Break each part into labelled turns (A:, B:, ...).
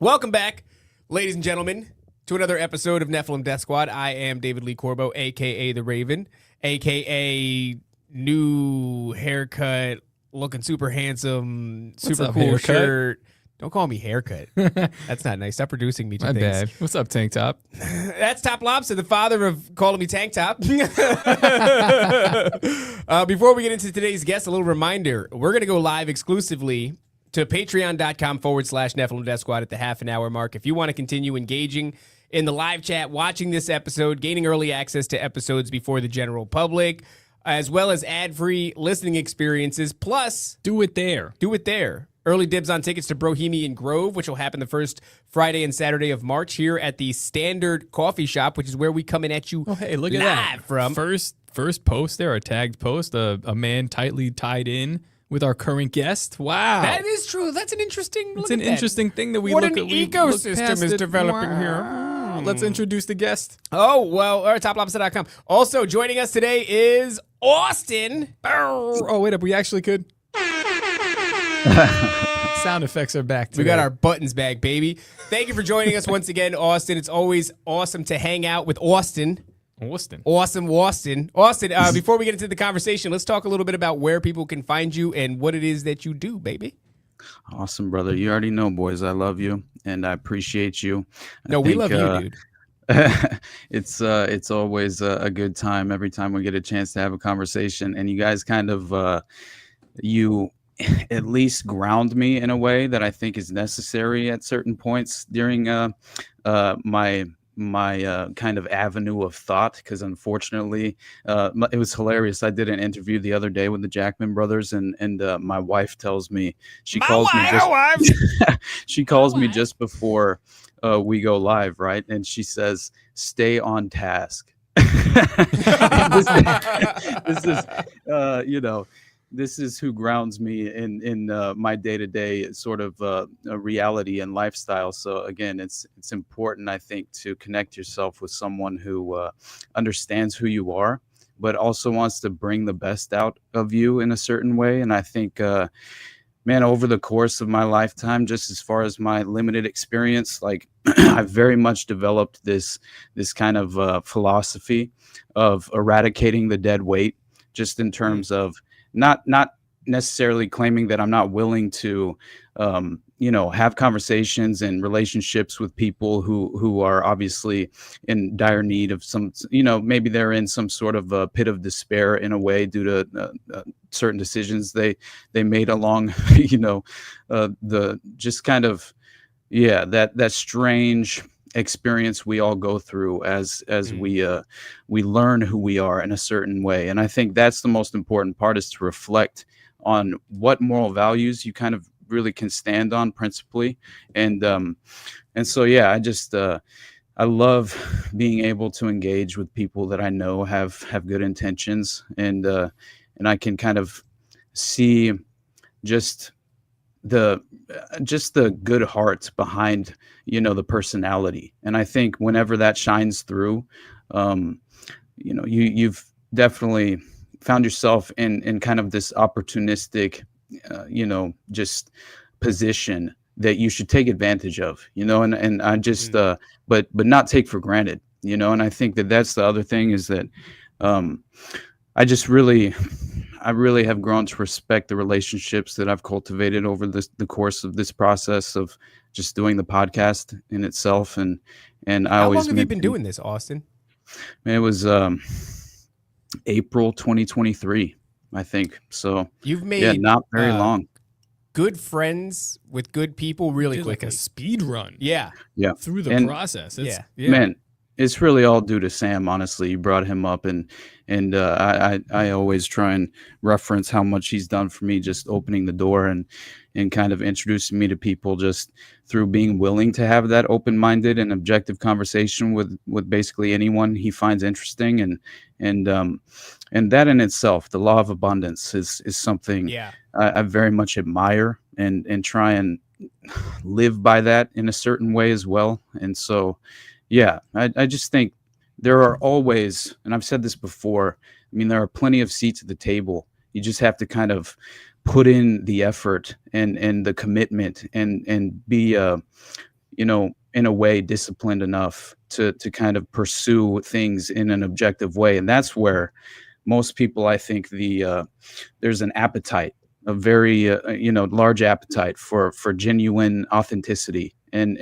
A: Welcome back, ladies and gentlemen, to another episode of Nephilim Death Squad. I am David Lee Corbo, a.k.a. The Raven, a.k.a. new haircut, looking super handsome, super cool
B: haircut?
A: shirt. Don't call me haircut. That's not nice. Stop producing me two
B: My
A: things.
B: bad. What's up, Tank Top?
A: That's TopLobsta, the father of calling me Tank Top. Before we get into today's guest, a little reminder. We're going to go live exclusively to patreon.com/Nephilim Death Squad at the half an hour mark. If you want to continue engaging in the live chat, watching this episode, gaining early access to episodes before the general public, as well as ad-free listening experiences, plus
B: Do it there.
A: Early dibs on tickets to Bohemian Grove, which will happen the first Friday and Saturday of March here at the Standard Coffee Shop, which is where we coming at you.
B: Oh, hey, look at
A: live
B: that.
A: from.
B: First post there, a tagged post, a man tightly tied in with our current guest. Wow.
A: That is true. That's an interesting.
B: It's an interesting thing that we
A: What
B: look
A: an
B: at. We
A: ecosystem
B: look past
A: is
B: it.
A: developing here.
B: Wow. Let's introduce the guest.
A: Oh, well, or TopLobsta.com. Also joining us today is Austin.
B: Oh, wait up. We actually could. Sound effects are back today.
A: We got our buttons back, baby. Thank you for joining us once again, Austin. It's always awesome to hang out with Austin. Awesome, Austin. Austin, before we get into the conversation, let's talk a little bit about where people can find you and what it is that you do, baby.
C: Awesome, brother. You already know, boys. I love you, and I appreciate you.
A: We love you, dude.
C: It's always a good time every time we get a chance to have a conversation, and you guys kind of you at least ground me in a way that I think is necessary at certain points during my kind of avenue of thought, because unfortunately it was hilarious. I did an interview the other day with the Jackman brothers, and my wife tells me she calls me just before we go live, right? And she says, "Stay on task." This is who grounds me in my day-to-day sort of reality and lifestyle. So again, it's important, I think, to connect yourself with someone who understands who you are, but also wants to bring the best out of you in a certain way. And I think, man, over the course of my lifetime, just as far as my limited experience, like I've very much developed this kind of philosophy of eradicating the dead weight, just in terms of not necessarily claiming that I'm not willing to, have conversations and relationships with people who are obviously in dire need of some, maybe they're in some sort of a pit of despair in a way due to certain decisions they made along, the just kind of, that strange experience we all go through as we learn who we are in a certain way. And I think that's the most important part, is to reflect on what moral values you kind of really can stand on principally. And so I just I love being able to engage with people that I know have good intentions, and I can kind of see just the good heart behind the personality. And I think whenever that shines through, you've definitely found yourself in kind of this opportunistic just position that you should take advantage of, and I just but not take for granted, and I think that's the other thing, is that I really have grown to respect the relationships that I've cultivated over the course of this process of just doing the podcast in itself. And
A: How long have you been doing this, Austin?
C: Man, it was April 2023, I think. So
A: you've made
C: not very long.
A: Good friends with good people really quickly.
B: Like a speed run.
A: Yeah.
B: Through the process.
C: Man, it's really all due to Sam, honestly. You brought him up, and I always try and reference how much he's done for me, just opening the door and kind of introducing me to people just through being willing to have that open-minded and objective conversation with basically anyone he finds interesting. And that in itself, the law of abundance is something I very much admire and try and live by that in a certain way as well. And so I just think there are always, and I've said this before, I mean, there are plenty of seats at the table. You just have to kind of put in the effort and the commitment and be in a way disciplined enough to kind of pursue things in an objective way. And that's where most people, I think, there's an appetite, a very large appetite for genuine authenticity. And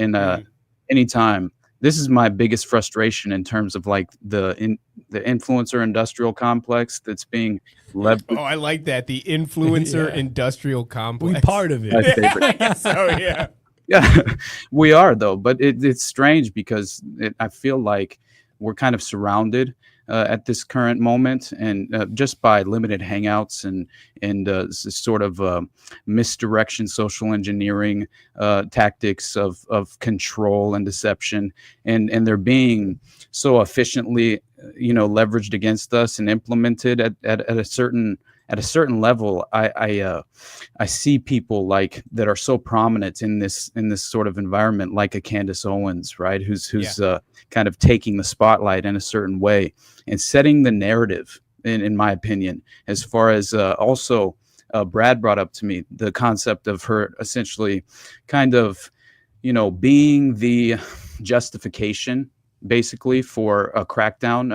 C: anytime, this is my biggest frustration in terms of like the influencer industrial complex that's being leveraged.
A: Oh, I like that. The influencer industrial complex.
B: We part of it.
C: My favorite.
A: I guess so, yeah.
C: Yeah, we are though, but it's strange because I feel like we're kind of surrounded at this current moment, and just by limited hangouts and sort of misdirection, social engineering tactics of control and deception, and they're being so efficiently leveraged against us and implemented at a certain level. I see people like that are so prominent in this sort of environment, like a Candace Owens, right? Who's kind of taking the spotlight in a certain way and setting the narrative, in my opinion, as far as also Brad brought up to me the concept of her essentially kind of, being the justification basically for a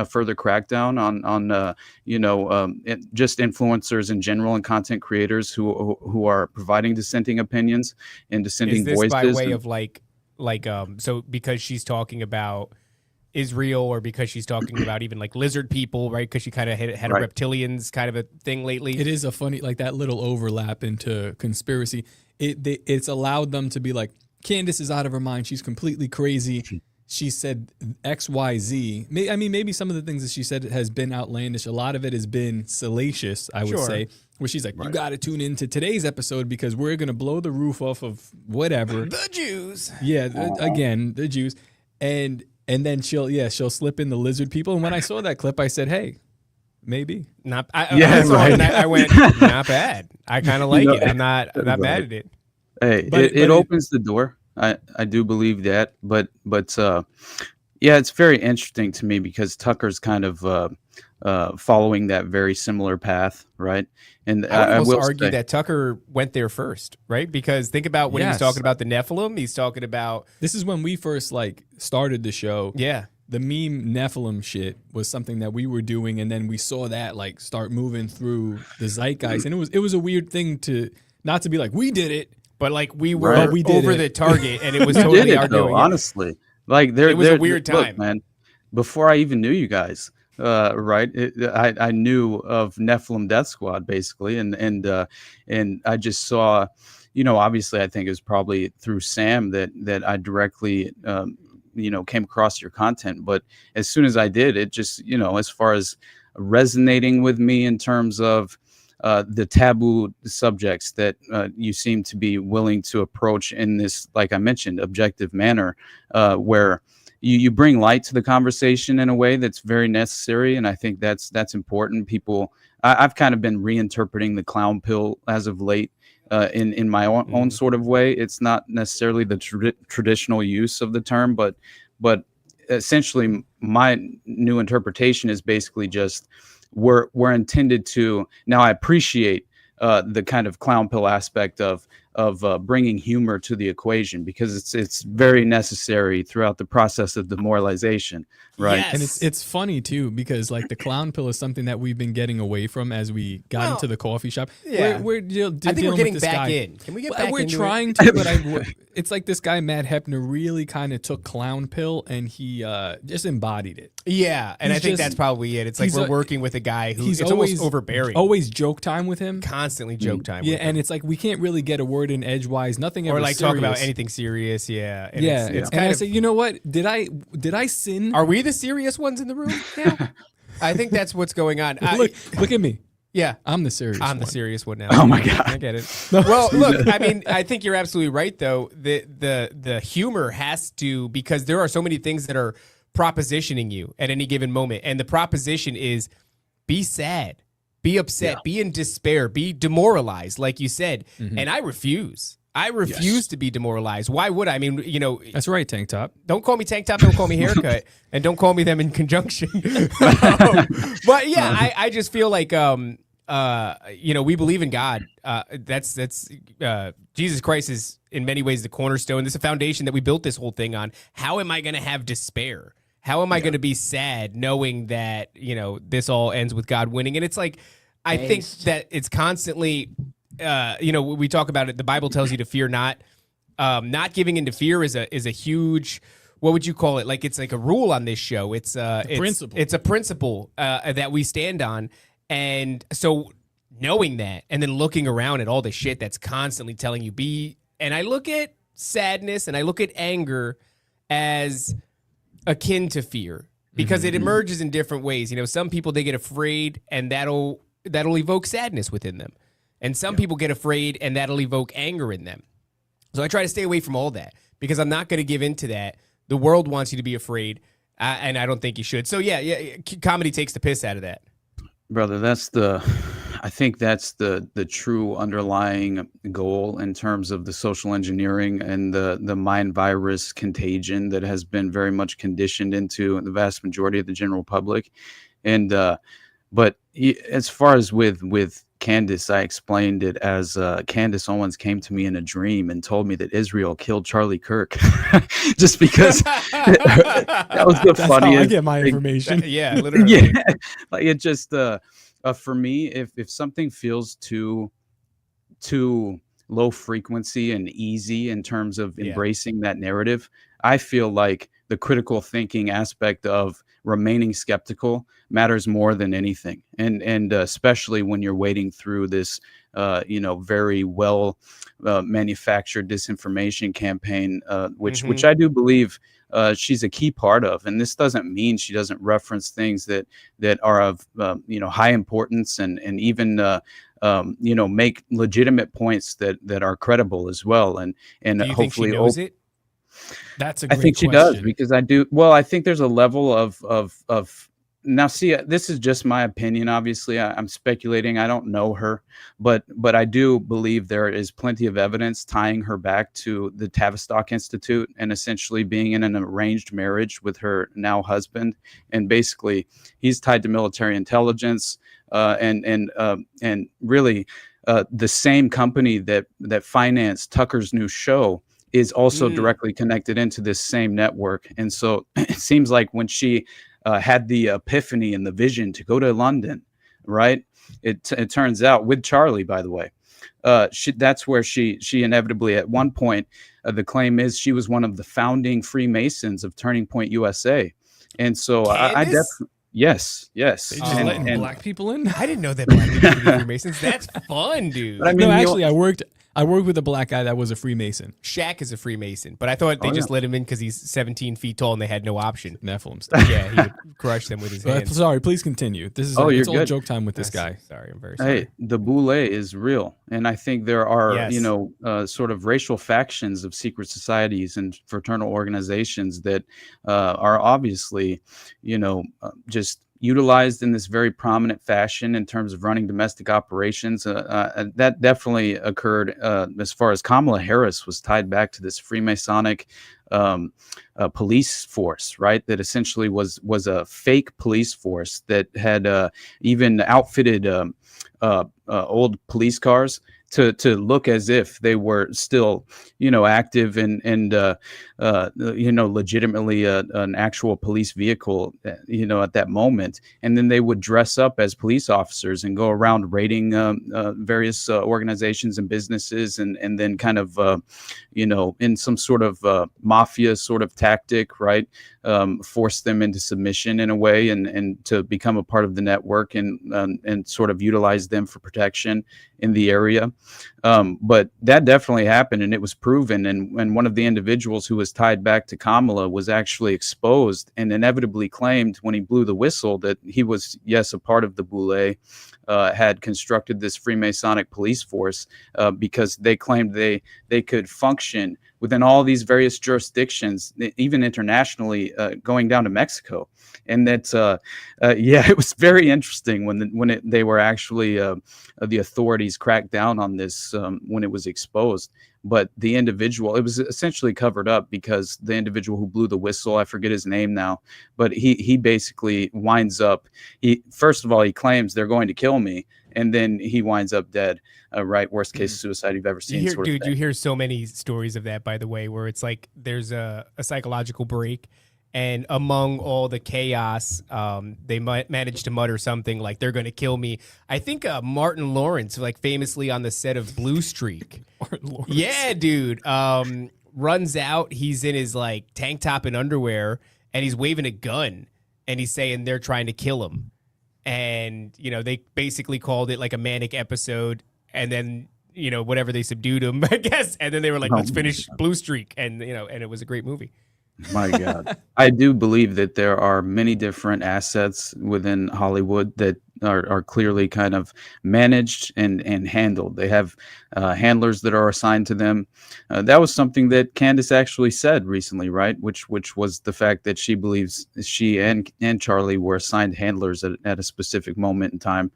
C: further crackdown on just influencers in general and content creators who are providing dissenting opinions and dissenting voices.
A: Is this by way of like so because she's talking about Israel, or because she's talking about even like lizard people, right? Because she kind of had a reptilians kind of a thing lately.
B: It is a funny, like that little overlap into conspiracy. It's allowed them to be like, Candace is out of her mind. She's completely crazy. She said X, Y, Z. Maybe some of the things that she said has been outlandish. A lot of it has been salacious, I would say, where she's like, you got to tune into today's episode because we're going to blow the roof off of whatever.
A: The Jews.
B: Yeah, again, the Jews. And then she'll slip in the lizard people. And when I saw that clip, I said, hey, maybe.
A: I went, not bad. I kind of like it. I'm not mad at it.
C: Hey, it opens the door. I do believe that, but yeah, it's very interesting to me because Tucker's kind of following that very similar path, right? And
A: I will argue that Tucker went there first, right? Because think about when he's talking about the Nephilim, he's talking about.
B: This is when we first started the show.
A: Yeah.
B: The meme Nephilim shit was something that we were doing, and then we saw that start moving through the zeitgeist, and it was a weird thing to not to be like we did it.
A: But we were over the target, and it was totally our doing.
C: Honestly, it was a weird time, look, man. Before I even knew you guys, right? I knew of Nephilim Death Squad basically, and I just saw, obviously I think it was probably through Sam that I directly came across your content. But as soon as I did, it just as far as resonating with me in terms of the taboo subjects that you seem to be willing to approach in this, like I mentioned, objective manner, where you bring light to the conversation in a way that's very necessary, and I think that's important. I've kind of been reinterpreting the clown pill as of late in my own sort of way. It's not necessarily the traditional use of the term, but essentially my new interpretation is basically just. We're intended to. Now I appreciate the kind of clown pill aspect of bringing humor to the equation because it's very necessary throughout the process of demoralization, right?
A: Yes.
B: And it's funny too because the clown pill is something that we've been getting away from as we got into the coffee shop.
A: Yeah,
B: we're
A: I think we're getting back in. Can we get back?
B: We're trying to, but it's like this guy Matt Hepner really kind of took clown pill and he just embodied it.
A: Yeah, and I think that's probably it. It's like we're working with a guy who's almost overbearing.
B: Always joke time with him.
A: Constantly joke time.
B: Yeah,
A: with him.
B: And it's like we can't really get a word in edgewise. Nothing ever serious.
A: Talk about anything serious. Yeah, and it's
B: and I say, you know what? Did I sin?
A: Are we the serious ones in the room now? I think that's what's going on.
B: Look at me.
A: Yeah,
B: I'm the serious
A: one now.
C: Oh my God.
A: I get it. Well, look, I think you're absolutely right though. The humor has to, because there are so many things that are propositioning you at any given moment. And the proposition is be sad, be upset, be in despair, be demoralized, like you said. And I refuse. To be demoralized. Why would I?
B: That's right, Tank Top.
A: Don't call me Tank Top, don't call me Haircut, and don't call me them in conjunction. But yeah, I just feel like we believe in God. That's Jesus Christ is in many ways the cornerstone. This is a foundation that we built this whole thing on. How am I going to have despair? How am I going to be sad knowing that, this all ends with God winning? And it's like, I think that it's constantly, we talk about it. The Bible tells you to fear not. Not giving into fear is a huge, what would you call it? Like, it's like a rule on this show. It's a principle. It's a principle that we stand on. And so knowing that and then looking around at all the shit that's constantly telling you and I look at sadness and I look at anger as akin to fear because it emerges in different ways. Some people, they get afraid and that'll evoke sadness within them. And some people get afraid and that'll evoke anger in them. So I try to stay away from all that because I'm not going to give into that. The world wants you to be afraid, and I don't think you should. So yeah, comedy takes the piss out of that.
C: Brother, I think that's the true underlying goal in terms of the social engineering and the mind virus contagion that has been very much conditioned into the vast majority of the general public. And but as far as with Candace, I explained it as Candace Owens came to me in a dream and told me that Israel killed Charlie Kirk, just because that was the
B: That's
C: funniest.
B: How I get my information.
A: Yeah, literally.
C: Yeah, like it just for me, if something feels too low frequency and easy in terms of embracing that narrative, I feel like the critical thinking aspect of remaining skeptical matters more than anything, and especially when you're wading through this very well manufactured disinformation campaign, which I do believe she's a key part of. And this doesn't mean she doesn't reference things that are of high importance and even make legitimate points that are credible as well. And
A: do you
C: hopefully
A: think she knows it?
B: That's a great
C: I think she
B: question.
C: does, because I do. Well, I think there's a level of now. See, this is just my opinion. Obviously, I'm speculating. I don't know her, but I do believe there is plenty of evidence tying her back to the Tavistock Institute and essentially being in an arranged marriage with her now husband. And basically, he's tied to military intelligence and really the same company that financed Tucker's new show is also directly connected into this same network. And so it seems like when she had the epiphany and the vision to go to London, right? It turns out with Charlie, by the way, that's where she inevitably at one point, the claim is she was one of the founding Freemasons of Turning Point USA. And so I definitely, yes.
B: They just letting black people in?
A: I didn't know that black people could be Freemasons. That's fun, dude.
C: But I mean,
B: no, actually, I worked with a black guy that was a Freemason.
A: Shaq is a Freemason, but I thought they just let him in because he's 17 feet tall and they had no option.
B: Nephilim stuff.
A: Yeah, he would crush them with his hands.
B: Sorry, please continue. This is
C: you're
B: it's all
C: good.
B: joke time with this guy.
A: Sorry, I'm very sorry.
C: Hey, the boule is real. And I think there are, sort of racial factions of secret societies and fraternal organizations that are obviously, just utilized in this very prominent fashion in terms of running domestic operations. That definitely occurred as far as Kamala Harris was tied back to this Freemasonic police force, right? That essentially was a fake police force that had even outfitted old police cars to look as if they were still, active and legitimately an actual police vehicle, at that moment. And then they would dress up as police officers and go around raiding various organizations and businesses, and then kind of, in some sort of mafia sort of tactic, right? Force them into submission in a way and to become a part of the network and sort of utilize them for protection in the area. But that definitely happened, and it was proven. And one of the individuals who was tied back to Kamala was actually exposed and inevitably claimed when he blew the whistle that he was, yes, a part of the boule, had constructed this Freemasonic police force because they claimed they could function within all these various jurisdictions, even internationally, going down to Mexico. And that, it was very interesting when they were actually the authorities cracked down on this when it was exposed. but the individual, it was essentially covered up because the individual who blew the whistle, I forget his name now, but he basically winds up, first of all, he claims they're going to kill me, and then he winds up dead. Right, worst case suicide you've ever seen.
A: You hear so many stories of that, by the way, where it's like there's a psychological break, and among all the chaos, they managed to mutter something like they're going to kill me. I think Martin Lawrence, like famously on the set of Blue Streak.
B: Martin Lawrence.
A: Yeah, dude. Runs out. He's in his like tank top and underwear, and he's waving a gun, and he's saying they're trying to kill him. And, you know, they basically called it like a manic episode. And then, you know, whatever, they subdued him, I guess. And then they were like, let's finish Blue Streak. And, you know, and it was a great movie.
C: My God. I do believe that there are many different assets within Hollywood that are clearly kind of managed and handled. They have handlers that are assigned to them. That was something that Candace actually said recently, right? Which was the fact that she believes she and Charlie were assigned handlers at a specific moment in time.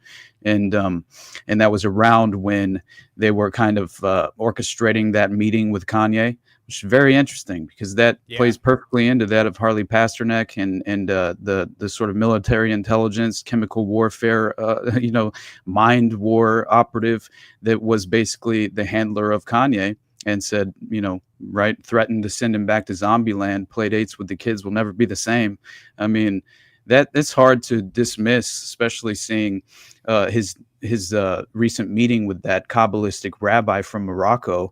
C: And that was around when they were kind of orchestrating that meeting with Kanye, which is very interesting because that plays perfectly into that of Harley Pasternak and the sort of military intelligence, chemical warfare, mind war operative that was basically the handler of Kanye and said, threatened to send him back to Zombieland. Play dates with the kids will never be the same. I mean, that's hard to dismiss, especially seeing his recent meeting with that Kabbalistic rabbi from Morocco.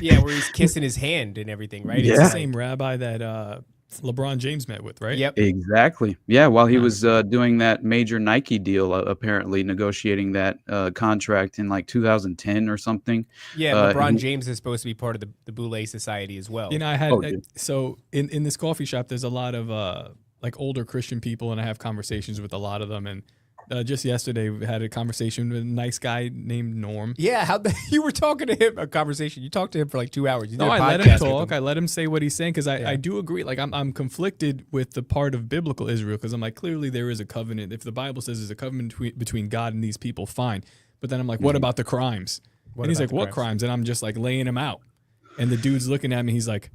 A: Yeah, where he's kissing his hand and everything, right?
B: It's the same rabbi that LeBron James met with, right?
A: Yep.
C: Exactly. Yeah, while he was doing that major Nike deal, apparently negotiating that contract in like 2010 or something.
A: Yeah, LeBron James is supposed to be part of the Boule Society as well.
B: You know, I had so in this coffee shop, there's a lot of like older Christian people, and I have conversations with a lot of them. And just yesterday, we had a conversation with a nice guy named Norm.
A: Yeah, you were talking to him, a conversation. You talked to him for like 2 hours.
B: No, I let him talk. I let him say what he's saying because I do agree. Like I'm conflicted with the part of biblical Israel because I'm like, clearly there is a covenant. If the Bible says there's a covenant between God and these people, fine. But then I'm like, what about the crimes? And he's like, what crimes? And I'm just like laying him out. And the dude's looking at me. He's like,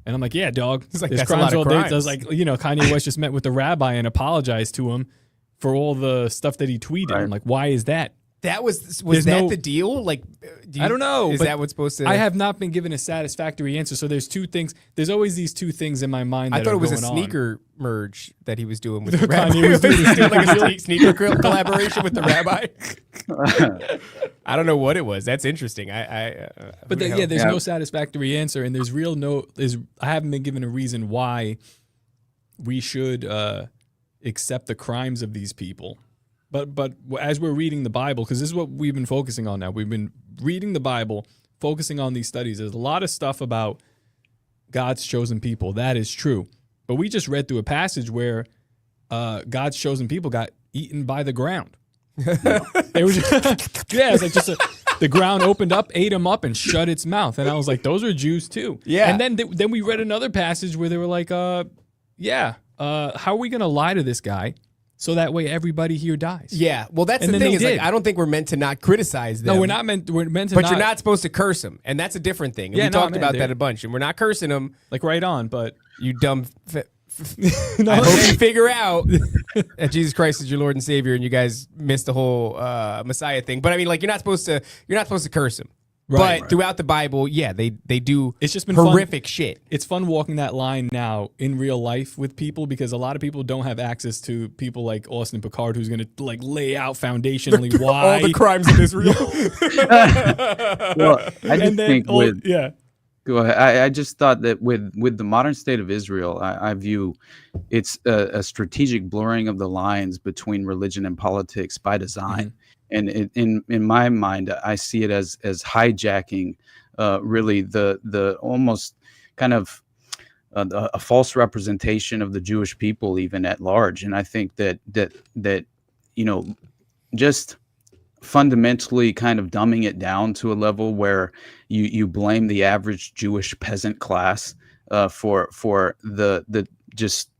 B: and I'm like, yeah, dog.
A: He's like,
B: there's
A: that's crimes all day.
B: I was like, Kanye West just met with the rabbi and apologized to him for all the stuff that he tweeted. Right. I'm like, why is that?
A: That was that the deal? Like,
B: I don't know.
A: Is that what's supposed to?
B: I have not been given a satisfactory answer. So there's two things. There's always these two things in my mind. That
A: I thought it was a
B: sneaker
A: merge that he was doing with the rabbi. He was doing like a sneaker collaboration with with the rabbi. I don't know what it was. That's interesting.
B: There's no satisfactory answer, and I haven't been given a reason why we should accept the crimes of these people. But as we're reading the Bible, because this is what we've been focusing on now, we've been reading the Bible, focusing on these studies. There's a lot of stuff about God's chosen people. That is true. But we just read through a passage where God's chosen people got eaten by the ground. They were it's like the ground opened up, ate them up, and shut its mouth. And I was like, those are Jews too.
A: Yeah.
B: And then we read another passage where they were like, how are we going to lie to this guy so that way everybody here dies?
A: Yeah. Well, that's the thing is, like, I don't think we're meant to not criticize them.
B: No, we're meant to.
A: But you're not supposed to curse them, and that's a different thing. And we talked about that a bunch, and we're not cursing them.
B: Like right on, but
A: you dumb. I hope you figure out that Jesus Christ is your Lord and Savior, and you guys missed the whole Messiah thing. But I mean, like, you're not supposed to curse him. Right, but throughout the Bible, they do.
B: It's just been
A: horrific shit.
B: It's fun walking that line now in real life with people because a lot of people don't have access to people like Austin Picard, who's going to like lay out foundationally why
A: all the crimes of Israel.
C: Well, I just think Go ahead. I just thought that with the modern state of Israel, I view it's a strategic blurring of the lines between religion and politics by design. Mm-hmm. And in my mind, I see it as hijacking, really the almost kind of a false representation of the Jewish people, even at large. And I think that just fundamentally kind of dumbing it down to a level where you blame the average Jewish peasant class for the just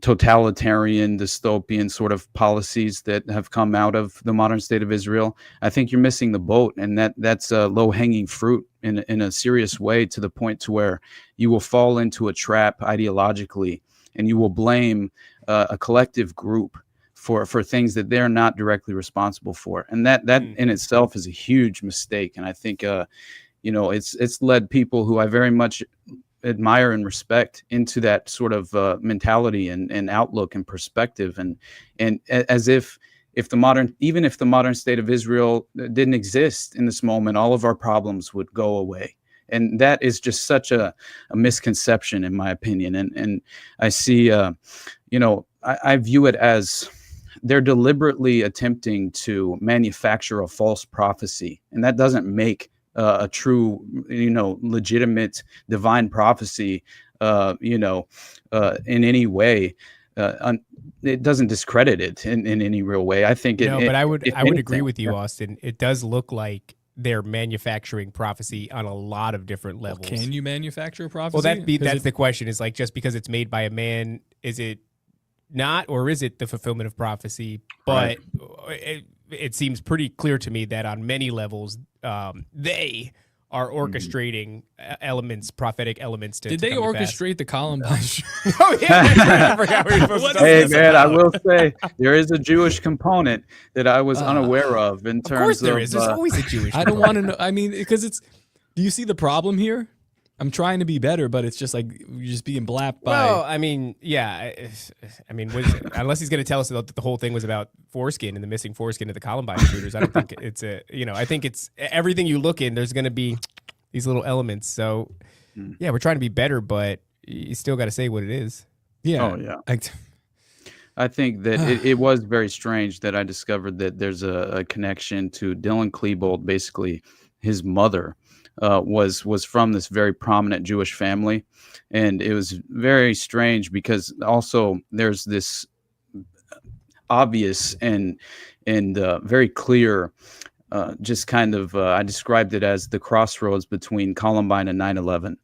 C: totalitarian, dystopian sort of policies that have come out of the modern state of Israel, I think you're missing the boat, and that's a low-hanging fruit in a serious way, to the point to where you will fall into a trap ideologically, and you will blame a collective group for things that they're not directly responsible for, and that in itself is a huge mistake. And I think it's led people who I very much admire and respect into that sort of mentality and outlook and perspective, and as if the modern state of Israel didn't exist in this moment, all of our problems would go away. And that is just such a misconception, in my opinion. And I see, I view it as they're deliberately attempting to manufacture a false prophecy, and that doesn't make a true, legitimate divine prophecy, in any way. It doesn't discredit it in any real way. I think
A: but I would agree with you, Austin. It does look like they're manufacturing prophecy on a lot of different levels.
B: Can you manufacture prophecy?
A: Well, that's the question. Is like, just because it's made by a man, is it not, or is it the fulfillment of prophecy? But it seems pretty clear to me that on many levels, they are orchestrating elements, prophetic elements. Did
B: they orchestrate the Columbine?
A: Oh yeah, I forgot we were supposed to
C: Hey man, I will say there is a Jewish component that I was unaware of. In terms of
A: course there is. There's always a Jewish.
B: I don't want to know. I mean, because it's. Do you see the problem here? I'm trying to be better, but it's just like you're just being blapped by.
A: Well, I mean, yeah. I mean, unless he's going to tell us that the whole thing was about foreskin and the missing foreskin of the Columbine shooters, I don't think it's I think it's everything you look in. There's going to be these little elements. So, yeah, we're trying to be better, but you still got to say what it is.
B: Yeah.
C: Oh yeah. I think that it was very strange that I discovered that there's a connection to Dylan Klebold. Basically, his mother was from this very prominent Jewish family, and it was very strange because also there's this obvious and very clear just kind of I described it as the crossroads between Columbine and 9/11.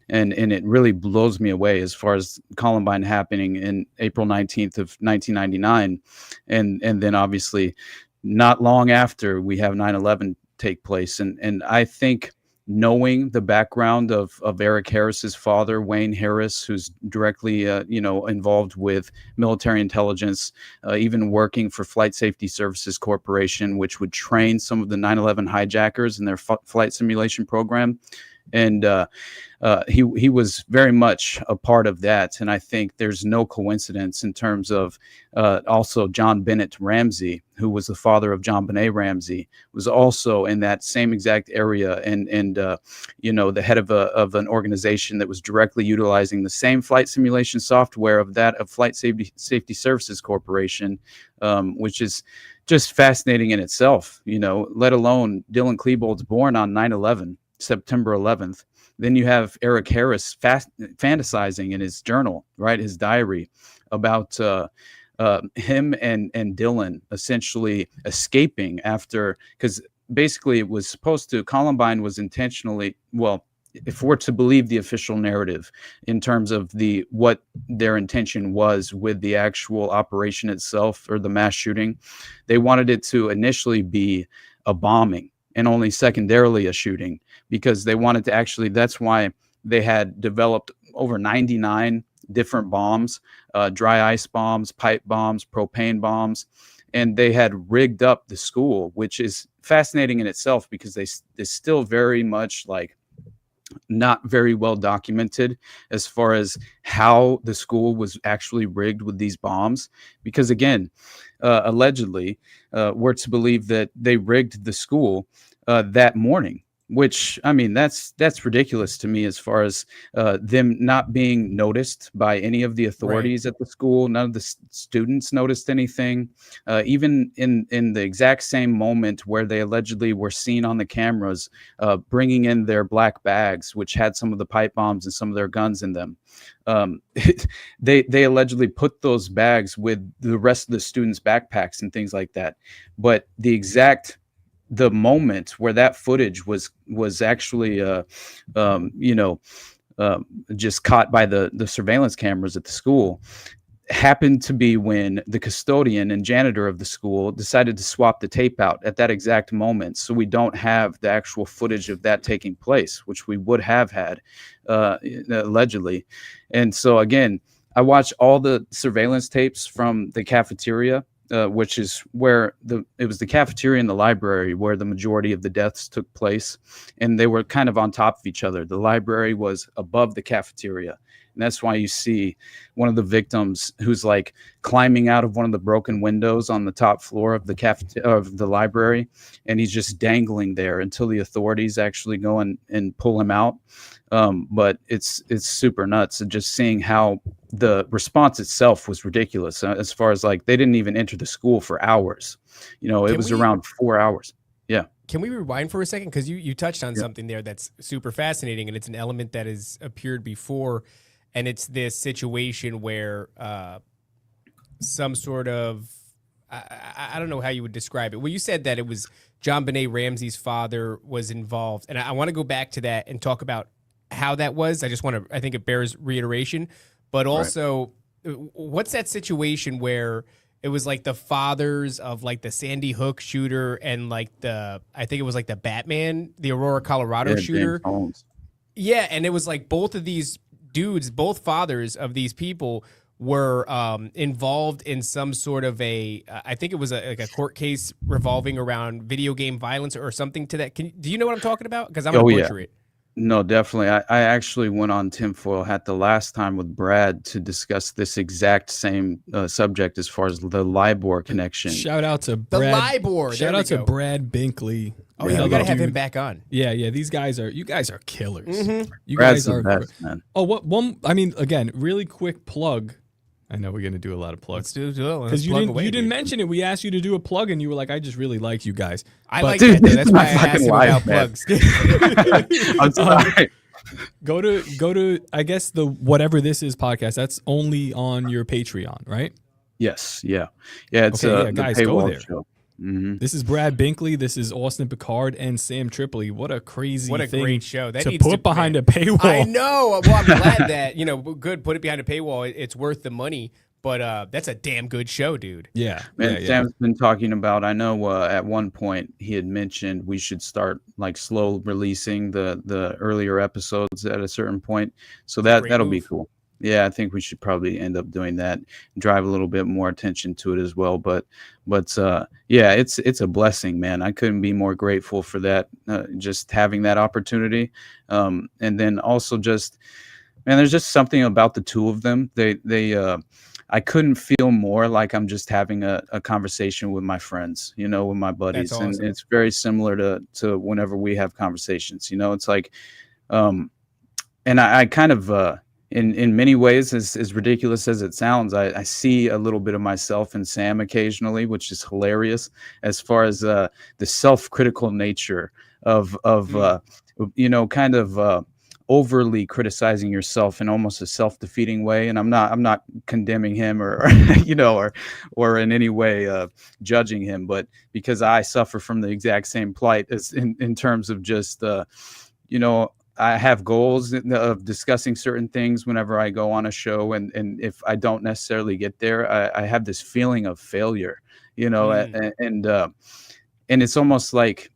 C: And it really blows me away as far as Columbine happening in April 19th of 1999. And then obviously not long after we have 9/11 take place. And I think knowing the background of Eric Harris's father, Wayne Harris, who's directly, involved with military intelligence, even working for Flight Safety Services Corporation, which would train some of the 9/11 hijackers in their flight simulation program. And he was very much a part of that. And I think there's no coincidence in terms of also John Bennett Ramsey, who was the father of John Benet Ramsey, was also in that same exact area and the head of an organization that was directly utilizing the same flight simulation software of Flight Safety Services Corporation, which is just fascinating in itself, let alone Dylan Klebold's born on 9/11. September 11th. Then you have Eric Harris fantasizing in his journal, right, his diary, about him and Dylan essentially escaping after, because basically it was supposed to, Columbine was intentionally, well, if we're to believe the official narrative in terms of what their intention was with the actual operation itself, or the mass shooting, they wanted it to initially be a bombing and only secondarily a shooting, because they wanted to actually, that's why they had developed over 99 different bombs, dry ice bombs, pipe bombs, propane bombs, and they had rigged up the school, which is fascinating in itself because they still very much like not very well documented as far as how the school was actually rigged with these bombs. Because again, allegedly, we're to believe that they rigged the school that morning, which, I mean, that's ridiculous to me as far as them not being noticed by any of the authorities at the school. None of the students noticed anything. Even in the exact same moment where they allegedly were seen on the cameras bringing in their black bags, which had some of the pipe bombs and some of their guns in them. They allegedly put those bags with the rest of the students' backpacks and things like that. But the moment where that footage was actually just caught by the surveillance cameras at the school, happened to be when the custodian and janitor of the school decided to swap the tape out at that exact moment. So we don't have the actual footage of that taking place, which we would have had allegedly. And so, again, I watched all the surveillance tapes from the cafeteria, which is where it was the cafeteria and the library where the majority of the deaths took place. And they were kind of on top of each other. The library was above the cafeteria. And that's why you see one of the victims who's like climbing out of one of the broken windows on the top floor of the library, and he's just dangling there until the authorities actually go and pull him out. But it's super nuts, and just seeing how the response itself was ridiculous. As far as like they didn't even enter the school for hours. It was around 4 hours. Yeah.
A: Can we rewind for a second? Because you touched on something there that's super fascinating, and it's an element that has appeared before. And it's this situation where some sort of, I don't know how you would describe it. Well, you said that it was John Benet Ramsey's father was involved. And I want to go back to that and talk about how that was. I think it bears reiteration. But also, what's that situation where it was like the fathers of like the Sandy Hook shooter and like I think it was like the Batman, the Aurora, Colorado shooter. Yeah, and it was like both of these dudes, both fathers of these people were involved in some sort of I think it was like a court case revolving around video game violence or something to that. Do you know what I'm talking about? Because I'm going to butcher it.
C: No, definitely. I actually went on Tinfoil Hat the last time with Brad to discuss this exact same subject as far as the LIBOR connection.
B: Shout out to Brad.
A: The LIBOR.
B: Shout out to Brad Binkley.
A: Oh, yeah, you got to have him back on.
B: Yeah. You guys are killers.
A: Mm-hmm.
B: You
C: Brad's
B: guys are
C: the best, man.
B: Oh, again, really quick plug. I know we're going to do a lot of plugs.
A: Let's do it.
B: Because you didn't mention it. We asked you to do a plug, and you were like, I just really like you guys.
A: I like that, though. That's why I asked him about plugs.
C: I'm sorry.
B: Go to, I guess, the Whatever This Is podcast. That's only on your Patreon, right?
C: Yes. Yeah. Yeah. It's
B: guys, go there.
C: Show. Mm-hmm.
B: This is Brad Binkley. This is Austin Picard and Sam Tripoli. What a crazy thing
A: great show. That
B: to
A: needs
B: put behind a paywall.
A: I know. Well, I'm glad that, good, put it behind a paywall. It's worth the money. But that's a damn good show, dude.
B: Yeah.
C: Man, Sam's been talking about, I know at one point he had mentioned we should start like slow releasing the earlier episodes at a certain point. So that'll be cool. Yeah, I think we should probably end up doing that, drive a little bit more attention to it as well. But yeah, it's a blessing, man. I couldn't be more grateful for that, just having that opportunity. And then also just, man, there's just something about the two of them. I couldn't feel more like I'm just having a conversation with my friends, with my buddies.
A: That's awesome.
C: And it's very similar to whenever we have conversations, it's like, and I kind of, in many ways, as ridiculous as it sounds, I see a little bit of myself in Sam occasionally, which is hilarious as far as the self-critical nature of kind of overly criticizing yourself in almost a self-defeating way. And I'm not condemning him or in any way judging him, but because I suffer from the exact same plight as in terms of just I have goals of discussing certain things whenever I go on a show, and if I don't necessarily get there, I have this feeling of failure, and it's almost like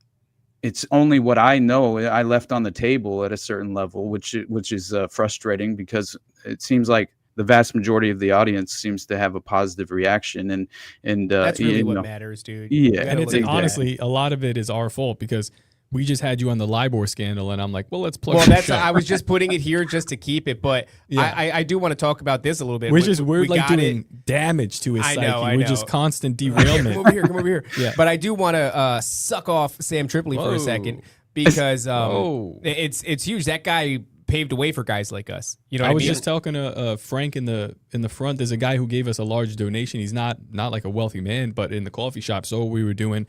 C: it's only what I know I left on the table at a certain level, which is frustrating because it seems like the vast majority of the audience seems to have a positive reaction, and
A: that's really what matters, dude.
B: Yeah, and honestly, a lot of it is our fault because we just had you on the LIBOR scandal, and I'm like, well, let's plug.
A: Well, I was just putting it here just to keep it, but yeah. I do want to talk about this a little bit.
B: We're like doing damage to his psyche. I know. We're just constant derailment.
A: Come over here. Yeah. But I do want to suck off Sam Tripoli for a second because it's huge. That guy paved the way for guys like us.
B: I was just talking to Frank in the front. There's a guy who gave us a large donation. He's not like a wealthy man, but in the coffee shop, so we were doing.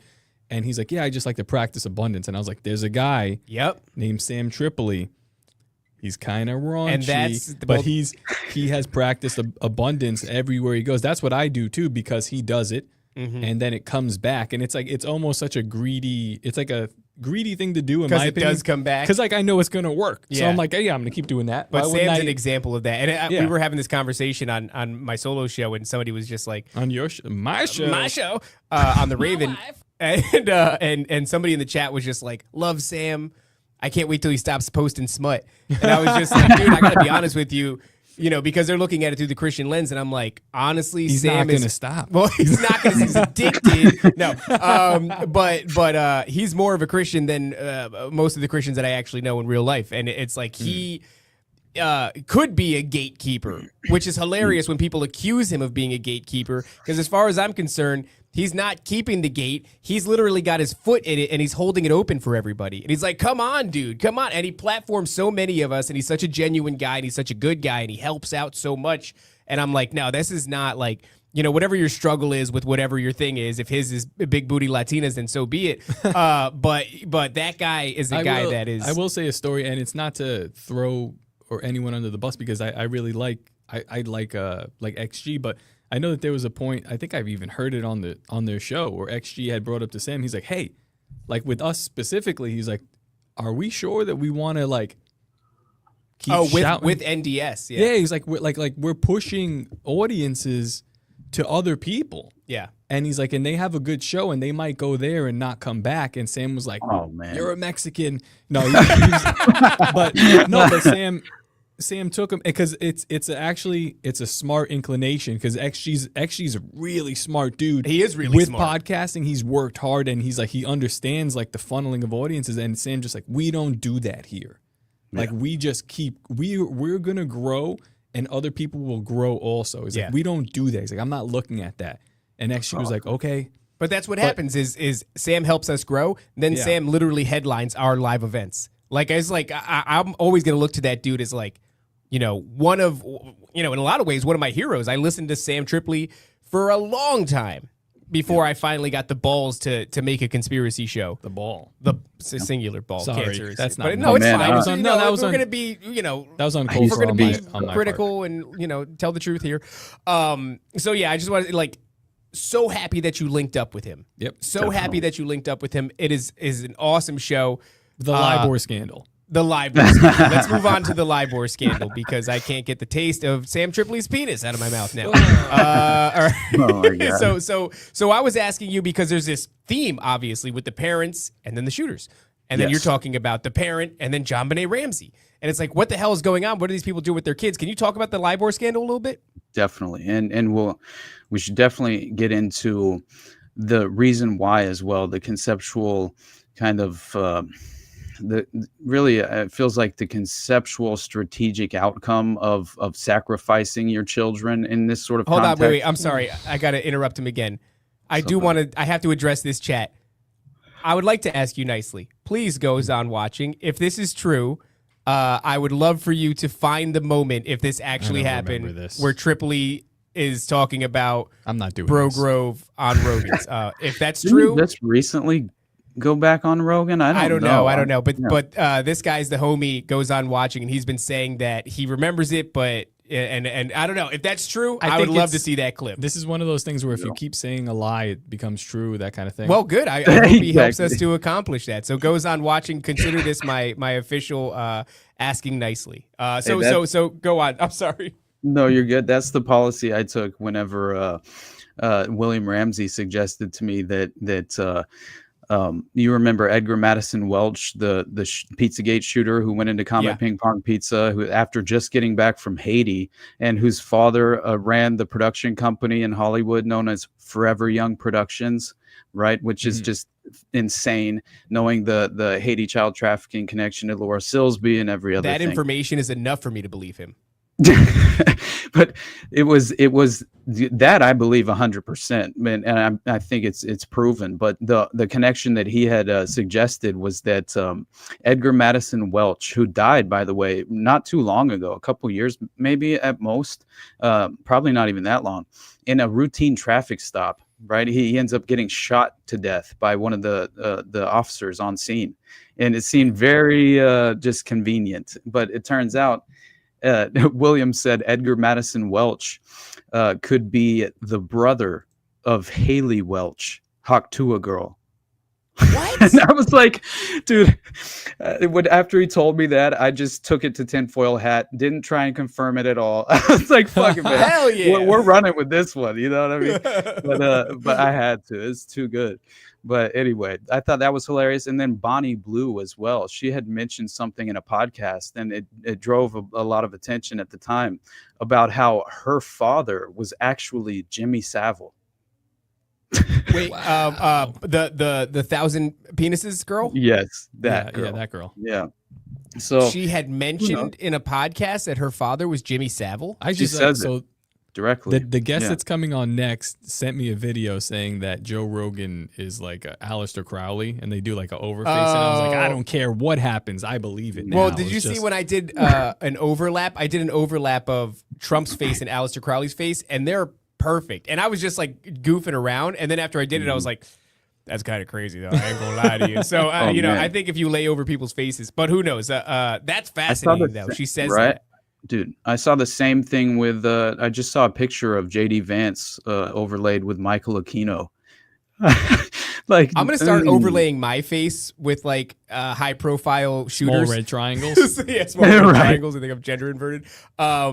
B: And he's like, yeah, I just like to practice abundance. And I was like, there's a guy named Sam Tripoli. He's kind of raunchy, but he has practiced abundance everywhere he goes. That's what I do too, because he does it. Mm-hmm. And then it comes back. And it's like, it's almost such a greedy, it's like greedy thing to do in my
A: Because it
B: opinion.
A: does come back.
B: Because like I know it's gonna work, so
A: Yeah.
B: I'm like, yeah, I'm gonna keep doing that.
A: But
B: Why wouldn't
A: Sam's
B: I-
A: an example of that. And
B: Yeah.
A: we were having this conversation on my solo show, and somebody was just like,
B: on your my show.
A: on the Raven, and somebody in the chat was just like, love Sam. I can't wait till he stops posting smut. And I was just like, dude, I gotta be honest with you, because they're looking at it through the Christian lens, and I'm like, honestly,
B: He's
A: Sam
B: not
A: is
B: gonna stop.
A: Well, he's not because he's addicted. No, but he's more of a Christian than most of the Christians that I actually know in real life, and it's like he could be a gatekeeper, which is hilarious when people accuse him of being a gatekeeper. Because as far as I'm concerned, he's not keeping the gate. He's literally got his foot in it, and he's holding it open for everybody. And he's like, come on, dude, come on. And he platforms so many of us, and he's such a genuine guy, and he's such a good guy, and he helps out so much. And I'm like, no, this is not like, whatever your struggle is with whatever your thing is, if his is big booty Latinas, then so be it. But that guy is a guy that is.
B: I will say a story, and it's not to throw or anyone under the bus, because I really like XG, but I know that there was a point, I think I've even heard it on their show, where XG had brought up to Sam, he's like, hey, like with us specifically, he's like, are we sure that we want to like keep shouting?
A: with NDS,
B: Yeah, he's like, we're pushing audiences to other people.
A: Yeah.
B: And he's like, and they have a good show, and they might go there and not come back. And Sam was like,
C: Oh man,
B: you're a Mexican. No, but Sam took him because it's a smart inclination, because XG's a really smart dude.
A: He is really
B: with
A: smart.
B: podcasting. He's worked hard, and he's like, he understands like the funneling of audiences. And Sam just like, we don't do that here. Like we just we're gonna grow, and other people will grow also. He's like, we don't do that. He's like, I'm not looking at that. And XG was like, okay.
A: But that's what happens is Sam helps us grow. Then Sam literally headlines our live events. Like I'm always gonna look to that dude as like, one of, in a lot of ways, one of my heroes. I listened to Sam Tripoli for a long time before I finally got the balls to make a conspiracy show. The singular ball.
B: Sorry,
A: Cancer.
B: that's not.
A: But no, it's
C: man,
A: fine.
C: that
B: was on- no, that was
A: we're
B: on-
A: gonna be,
B: That was on
A: we're gonna be
B: on my
A: critical and tell the truth here. So yeah, I just wanted like. So happy that you linked up with him.
B: Yep.
A: So happy that you linked up with him. It is an awesome show.
B: The LIBOR scandal.
A: The LIBOR scandal. Let's move on to the LIBOR scandal, because I can't get the taste of Sam Tripoli's penis out of my mouth now. All right.
C: Oh my God.
A: So I was asking you because there's this theme, obviously, with the parents and then the shooters. And then you're talking about the parent and then John Benet Ramsey. And it's like, what the hell is going on? What do these people do with their kids? Can you talk about the LIBOR scandal a little bit?
C: Definitely, and we should definitely get into the reason why as well. The conceptual kind of it feels like the conceptual strategic outcome of sacrificing your children in this sort of
A: Hold
C: context.
A: on, wait. I'm sorry. I got to interrupt him again. I have to address this chat. I would like to ask you nicely. Please, goes on watching. If this is true, I would love for you to find the moment, if this actually happened, where Tripoli is talking about
B: I'm not doing
A: Bro
B: this.
A: Grove on Rogan's. If that's
C: Didn't
A: true,
C: Let's recently go back on Rogan. I don't know.
A: But this guy's the homie, goes on watching, and he's been saying that he remembers it, but and I don't know if that's true. I would
B: think
A: love to see that clip.
B: This is one of those things where if you keep saying a lie, it becomes true, that kind of thing.
A: Well, good. I hope he helps us
C: Exactly.
A: to accomplish that. So goes on watching. Consider this my official asking nicely. So go on. I'm sorry.
C: No, you're good. That's the policy I took whenever William Ramsey suggested to me that you remember Edgar Madison Welch, the Pizzagate shooter who went into Comet Ping Pong Pizza, who after just getting back from Haiti, and whose father ran the production company in Hollywood known as Forever Young Productions, right? Which is just insane, knowing the Haiti child trafficking connection to Laura Silsby and every other
A: That
C: thing.
A: information is enough for me to believe him.
C: But it was that I believe 100%, and I think it's proven. But the connection that he had suggested was that Edgar Madison Welch, who died, by the way, not too long ago, a couple years maybe at most, probably not even that long, in a routine traffic stop. Right, he ends up getting shot to death by one of the officers on scene, and it seemed very just convenient. But it turns out. William said Edgar Madison Welch could be the brother of Haley Welch, Haktua girl.
A: What?
C: And I was like, dude, after he told me that, I just took it to tinfoil hat, didn't try and confirm it at all. I was like, fuck it, man.
A: Hell yeah.
C: We're running with this one. You know what I mean? But I had to. It's too good. But anyway, I thought that was hilarious. And then Bonnie Blue as well. She had mentioned something in a podcast, and it drove a lot of attention at the time about how her father was actually Jimmy Savile.
A: Wait, the 1,000 penises girl?
C: Yes, that girl.
B: Yeah, that girl.
C: Yeah. So
A: She had mentioned in a podcast that her father was Jimmy Savile.
B: I
C: She
B: just
C: says
B: so
C: directly.
B: the guest
C: Yeah.
B: that's coming on next sent me a video saying that Joe Rogan is like a Aleister Crowley, and they do like an overface, and I was like, I don't care what happens, I believe it now.
A: Well, did
B: It's
A: you see
B: just-
A: when I did an overlap? I did an overlap of Trump's face and Aleister Crowley's face, and they're perfect. And I was just like goofing around, and then after I did it, I was like, that's kind of crazy, though. I ain't gonna lie to you. So, you know,
C: man.
A: I think if you lay over people's faces, but who knows? That's
C: I saw
A: fascinating, though. She says
C: right?
A: that.
C: Dude, I saw the same thing with I just saw a picture of JD Vance overlaid with Michael Aquino. Like,
A: I'm gonna start overlaying my face with like high profile shooters.
B: small red triangles.
A: Yeah, small red
C: Right.
A: triangles. I think I'm gender inverted.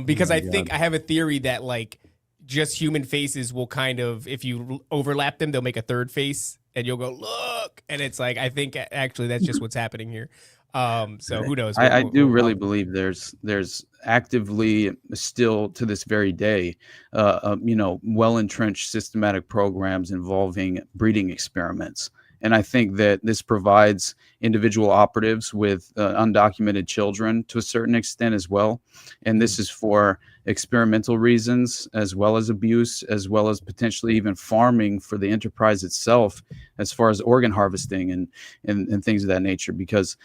A: Because I think
C: God.
A: I have a theory that like just human faces will kind of, if you overlap them, they'll make a third face, and you'll go look, and it's like I think actually that's just what's happening here. So who knows?
C: I do really believe there's actively still to this very day, you know, well entrenched systematic programs involving breeding experiments. And I think that this provides individual operatives with undocumented children to a certain extent as well. And this is for experimental reasons, as well as abuse, as well as potentially even farming for the enterprise itself, as far as organ harvesting and things of that nature. Because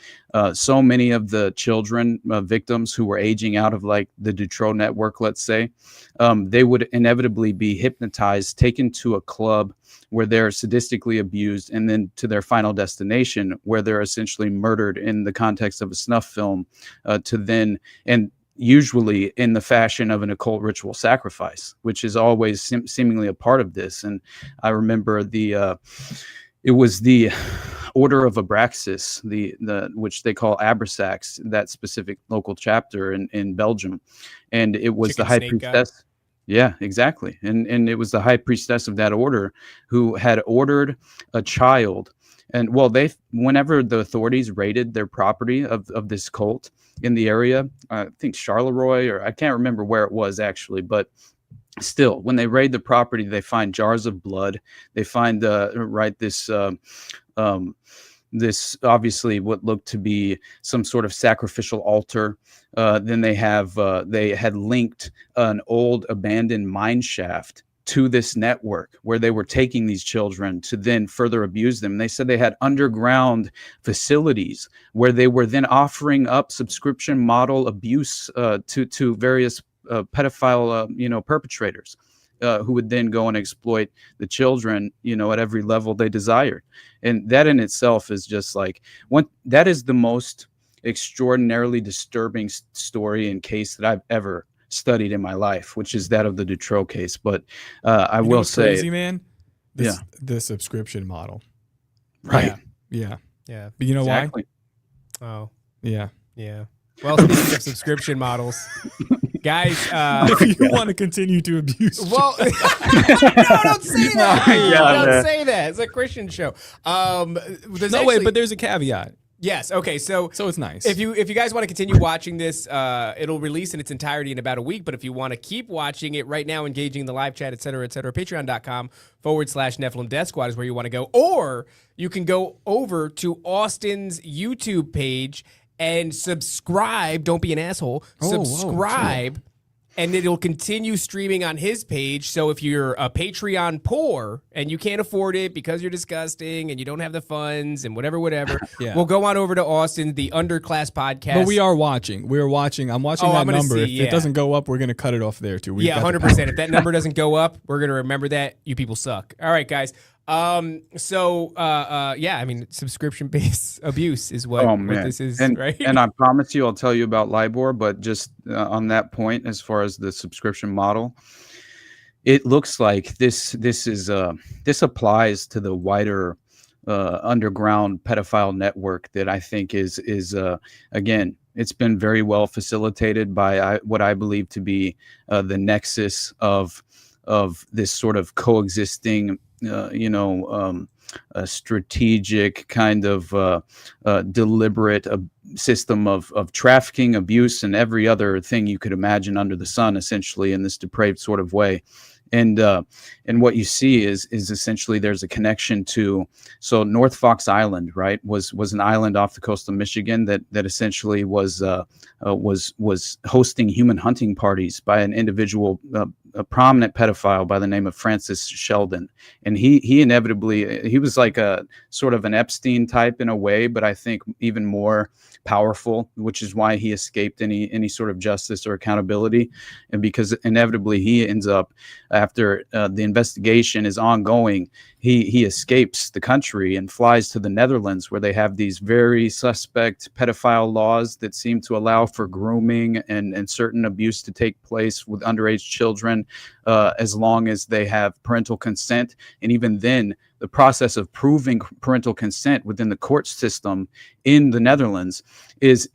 C: so many of the children victims who were aging out of like the Dutroux network, let's say, they would inevitably be hypnotized, taken to a club where they're sadistically abused, and then to their final destination where they're essentially murdered in the context of a snuff film, to then, and usually in the fashion of an occult ritual sacrifice, which is always seemingly a part of this. And I remember it was the Order of Abraxas, the which they call Abrasax, that specific local chapter in Belgium, and it was
A: Chicken
C: the high
A: snake guy.
C: priestess. Yeah, exactly. And it was the high priestess of that order who had ordered a child. And well, whenever the authorities raided their property of this cult in the area, I think Charleroi, or I can't remember where it was actually, but still, when they raid the property, they find jars of blood. They find this obviously what looked to be some sort of sacrificial altar. Then they had linked an old abandoned mine shaft to this network where they were taking these children to then further abuse them. And they said they had underground facilities where they were then offering up subscription model abuse to various pedophile perpetrators. Who would then go and exploit the children, at every level they desired. And that in itself is just like that is the most extraordinarily disturbing story and case that I've ever studied in my life, which is that of the Dutroux case. But I
B: You know
C: will
B: what's
C: say,
B: crazy, man. The subscription model.
C: right?
B: Yeah.
A: Yeah.
B: But you know
C: Exactly.
A: Oh,
B: why? Yeah.
A: yeah. Well, speaking of subscription models, guys.
B: If you want to continue to abuse,
A: Well, no, don't say that.
C: God,
A: Don't
C: man.
A: say that. It's a Christian show. There's
B: no, wait, but there's a caveat.
A: yes. Okay. So
B: So it's nice.
A: if you guys want to continue watching this, it'll release in its entirety in about a week. But if you want to keep watching it right now, engaging in the live chat, et cetera, patreon.com/Nephilim Death Squad is where you want to go. Or you can go over to Austin's YouTube page and subscribe. Don't be an asshole.
B: whoa,
A: Subscribe. And it'll continue streaming on his page. So if you're a Patreon poor and you can't afford it because you're disgusting and you don't have the funds and whatever,
B: Yeah.
A: we'll go on over to Austin, the Underclass Podcast.
B: But we are watching. We're watching. I'm watching
A: Oh,
B: that
A: I'm gonna
B: number.
A: see,
B: If
A: yeah.
B: it doesn't go up, we're going to cut it off there, too. We've
A: Yeah,
B: got the
A: 100%. If that number doesn't go up, we're going to remember that. You people suck. All right, guys. I mean, subscription-based abuse is what this is,
C: and,
A: right?
C: And I promise you, I'll tell you about LIBOR, but just on that point, as far as the subscription model, it looks like this applies to the wider underground pedophile network that I think is again, it's been very well facilitated by what I believe to be the nexus of this sort of coexisting, a strategic kind of deliberate system of trafficking, abuse, and every other thing you could imagine under the sun, essentially, in this depraved sort of way. And what you see is essentially there's a connection to, so North Fox Island, right, was an island off the coast of Michigan that essentially was hosting human hunting parties by an individual, a prominent pedophile by the name of Francis Sheldon. And he inevitably, he was like a sort of an Epstein type in a way, but I think even more powerful, which is why he escaped any sort of justice or accountability. And because inevitably he ends up, after the investigation is ongoing, he escapes the country and flies to the Netherlands, where they have these very suspect pedophile laws that seem to allow for grooming and certain abuse to take place with underage children, as long as they have parental consent. And even then, the process of proving parental consent within the court system in the Netherlands is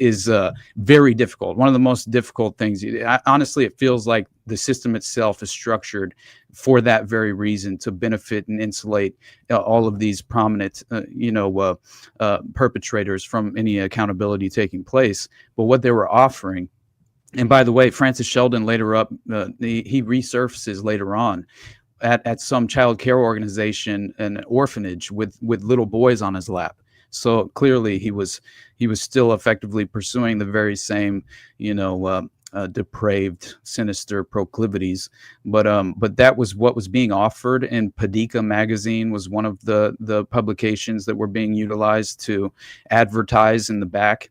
C: very difficult. One of the most difficult things. Honestly, it feels like the system itself is structured for that very reason, to benefit and insulate all of these prominent, perpetrators from any accountability taking place. But what they were offering, and by the way, Francis Sheldon later up, he resurfaces later on at some child care organization, an orphanage with little boys on his lap. So clearly he was still effectively pursuing the very same, depraved, sinister proclivities. But that was what was being offered. And Padika magazine was one of the publications that were being utilized to advertise in the back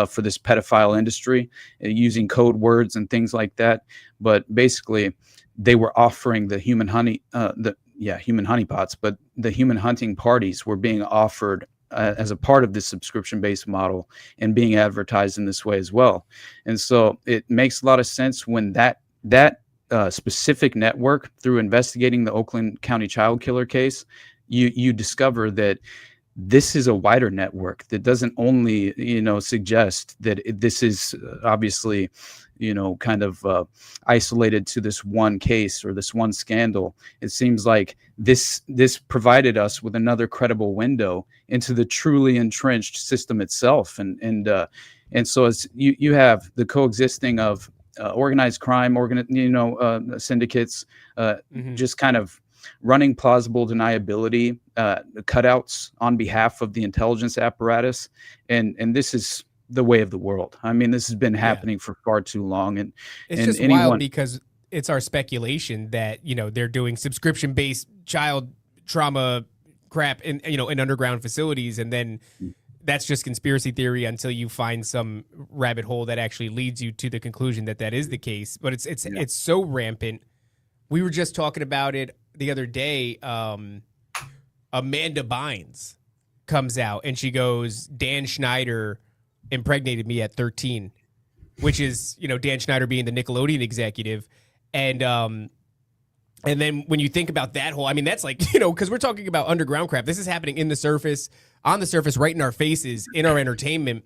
C: for this pedophile industry, using code words and things like that. But basically, they were offering the human honey, human honeypots, but the human hunting parties were being offered as a part of this subscription-based model and being advertised in this way as well. And so it makes a lot of sense when that specific network, through investigating the Oakland County child killer case, you discover that this is a wider network that doesn't only, suggest that this is obviously, kind of isolated to this one case or this one scandal. It seems like this provided us with another credible window into the truly entrenched system itself. And so it's, you have the coexisting of organized crime, syndicates, just kind of running plausible deniability, cutouts on behalf of the intelligence apparatus. And this is the way of the world. I mean, this has been happening for far too long. And
A: it's just wild because it's our speculation that, they're doing subscription-based child trauma crap in underground facilities. And then that's just conspiracy theory until you find some rabbit hole that actually leads you to the conclusion that that is the case. But it's so rampant. We were just talking about it the other day. Amanda Bynes comes out and she goes, Dan Schneider impregnated me at 13, which is, Dan Schneider being the Nickelodeon executive. And then when you think about that whole, I mean, that's like, because we're talking about underground crap. This is happening on the surface, right in our faces, in our entertainment.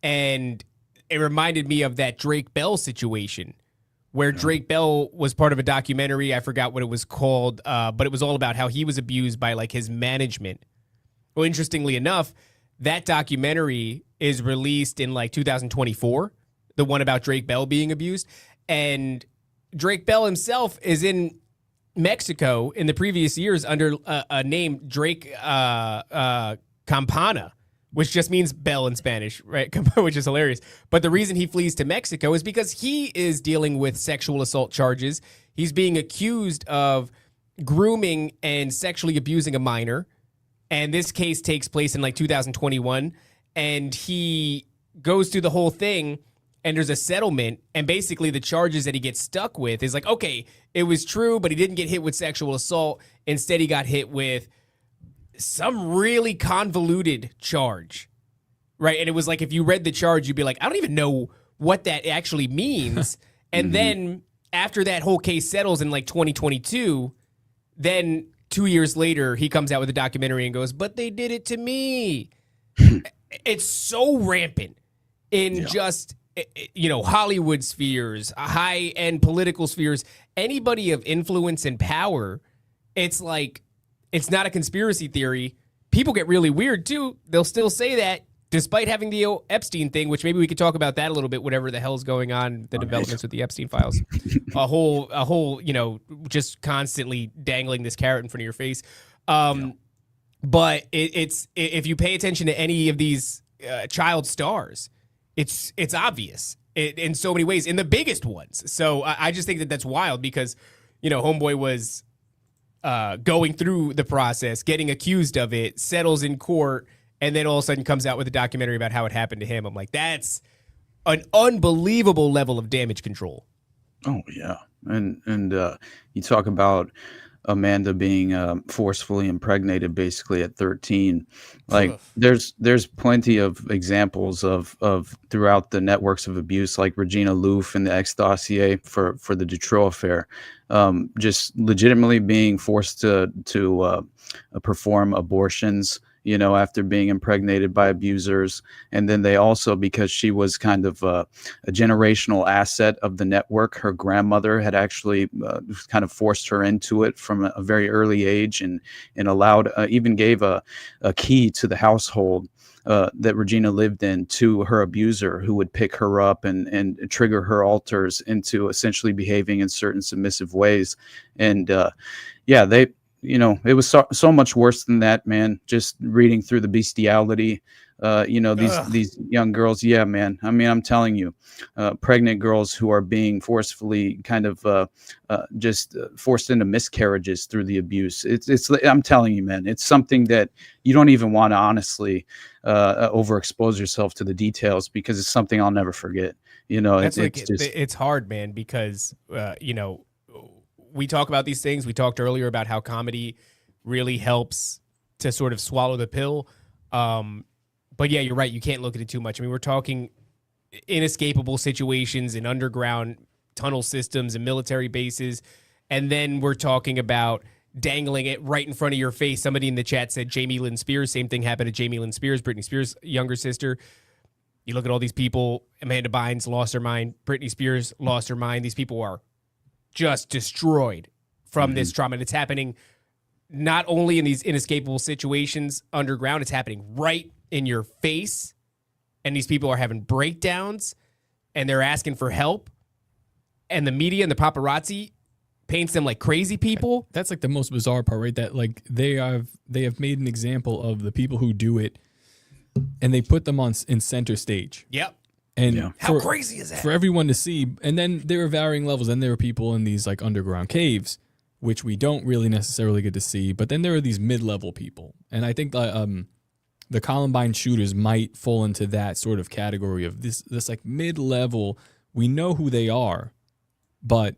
A: And it reminded me of that Drake Bell situation where Drake Bell was part of a documentary. I forgot what it was called, but it was all about how he was abused by like his management. Well, interestingly enough, that documentary is released in like 2024, the one about Drake Bell being abused. And Drake Bell himself is in Mexico in the previous years under a name Drake Campana, which just means bell in Spanish, right? Which is hilarious. But the reason he flees to Mexico is because he is dealing with sexual assault charges. He's being accused of grooming and sexually abusing a minor. And this case takes place in like 2021. And he goes through the whole thing and there's a settlement. And basically the charges that he gets stuck with is like, okay, it was true, but he didn't get hit with sexual assault. Instead, he got hit with some really convoluted charge, right? And it was like, if you read the charge, you'd be like, I don't even know what that actually means. And then after that whole case settles in like 2022, then 2 years later, he comes out with a documentary and goes, "But they did it to me." It's so rampant in just, Hollywood spheres, high-end political spheres, anybody of influence and power. It's like, it's not a conspiracy theory. People get really weird too. They'll still say that despite having the Epstein thing, which maybe we could talk about that a little bit, whatever the hell's going on, the developments with the Epstein files. a whole, just constantly dangling this carrot in front of your face. But it's if you pay attention to any of these child stars, it's obvious in so many ways, in the biggest ones. So I just think that that's wild because, Homeboy was going through the process, getting accused of it, settles in court, and then all of a sudden comes out with a documentary about how it happened to him. I'm like, that's an unbelievable level of damage control.
C: Oh yeah, and you talk about Amanda being forcefully impregnated basically at 13. Like there's plenty of examples of throughout the networks of abuse, like Regina Louf in the X dossier for the Dutroux affair, just legitimately being forced to perform abortions, after being impregnated by abusers. And then they also, because she was kind of a generational asset of the network, her grandmother had actually kind of forced her into it from a very early age, and allowed, even gave a key to the household that Regina lived in to her abuser, who would pick her up and trigger her alters into essentially behaving in certain submissive ways. And it was so much worse than that, man. Just reading through the bestiality, these young girls. Yeah, man. I mean, I'm telling you, pregnant girls who are being forcefully kind of just forced into miscarriages through the abuse. I'm telling you, man, it's something that you don't even want to honestly overexpose yourself to the details, because it's something I'll never forget.
A: It's hard, man, because we talk about these things. We talked earlier about how comedy really helps to sort of swallow the pill. But yeah, you're right. You can't look at it too much. I mean, we're talking inescapable situations in underground tunnel systems and military bases. And then we're talking about dangling it right in front of your face. Somebody in the chat said Jamie Lynn Spears. Same thing happened to Jamie Lynn Spears, Britney Spears' younger sister. You look at all these people. Amanda Bynes lost her mind. Britney Spears lost her mind. These people are just destroyed from this trauma. And it's happening not only in these inescapable situations underground, it's happening right in your face. And these people are having breakdowns and they're asking for help. And the media and the paparazzi paints them like crazy people.
B: That's like the most bizarre part, right? That like they have made an example of the people who do it, and they put them in center stage.
A: Yep.
B: And
A: how crazy is that?
B: For everyone to see. And then there are varying levels. And there are people in these like underground caves, which we don't really necessarily get to see. But then there are these mid-level people. And I think the Columbine shooters might fall into that sort of category of this like mid-level. We know who they are, but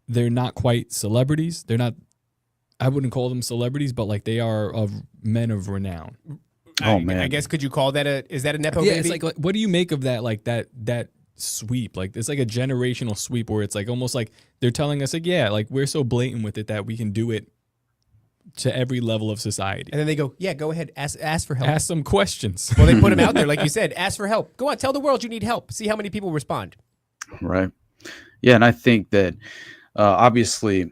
B: they're not quite celebrities. They're not, I wouldn't call them celebrities, but like they are of men of renown.
C: Man!
A: I guess, could you call that is that a nepo
B: yeah,
A: baby?
B: It's like, what do you make of that? Like that sweep, like it's like a generational sweep where it's like almost like they're telling us like, yeah, like we're so blatant with it that we can do it to every level of society.
A: And then they go, yeah, go ahead, ask for help.
B: Ask some questions.
A: Well, they put them out there, like you said, ask for help. Go on, tell the world you need help. See how many people respond.
C: Right. Yeah, and I think that obviously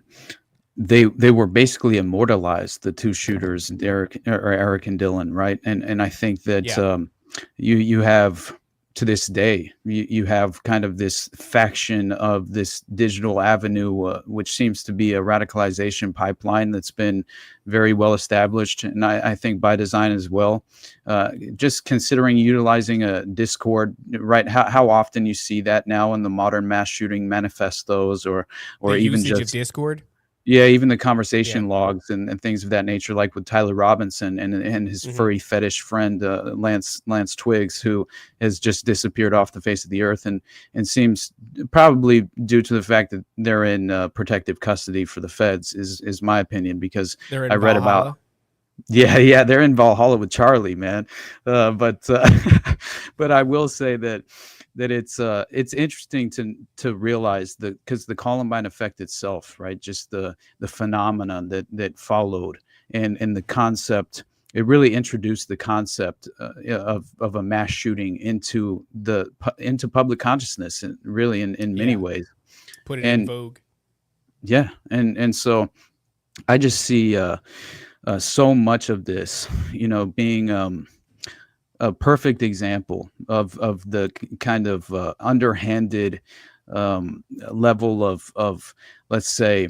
C: they were basically immortalized, the two shooters, Eric and Dylan, right? And I think that you have, to this day, you have kind of this faction of this digital avenue, which seems to be a radicalization pipeline that's been very well established, and I think by design as well. Just considering utilizing a Discord, right? How often you see that now in the modern mass shooting manifestos, or even just
A: of Discord.
C: Yeah, even the conversation logs and things of that nature, like with Tyler Robinson and his furry fetish friend, Lance Twiggs, who has just disappeared off the face of the earth, and seems probably due to the fact that they're in protective custody for the feds, is my opinion, because I read about. Yeah, they're in Valhalla with Charlie, man. But I will say that that it's interesting to realize that, because the Columbine effect itself, right? Just the phenomenon that followed, and the concept. It really introduced the concept of a mass shooting into public consciousness, and really in many ways.
A: Put it in vogue.
C: Yeah, and so I just see so much of this, being a perfect example of the kind of underhanded level of, let's say,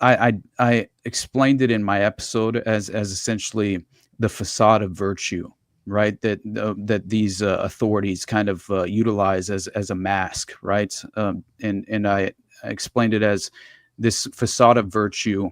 C: I explained it in my episode as essentially the facade of virtue, right? That these authorities kind of utilize as a mask, right? And I explained it as this facade of virtue,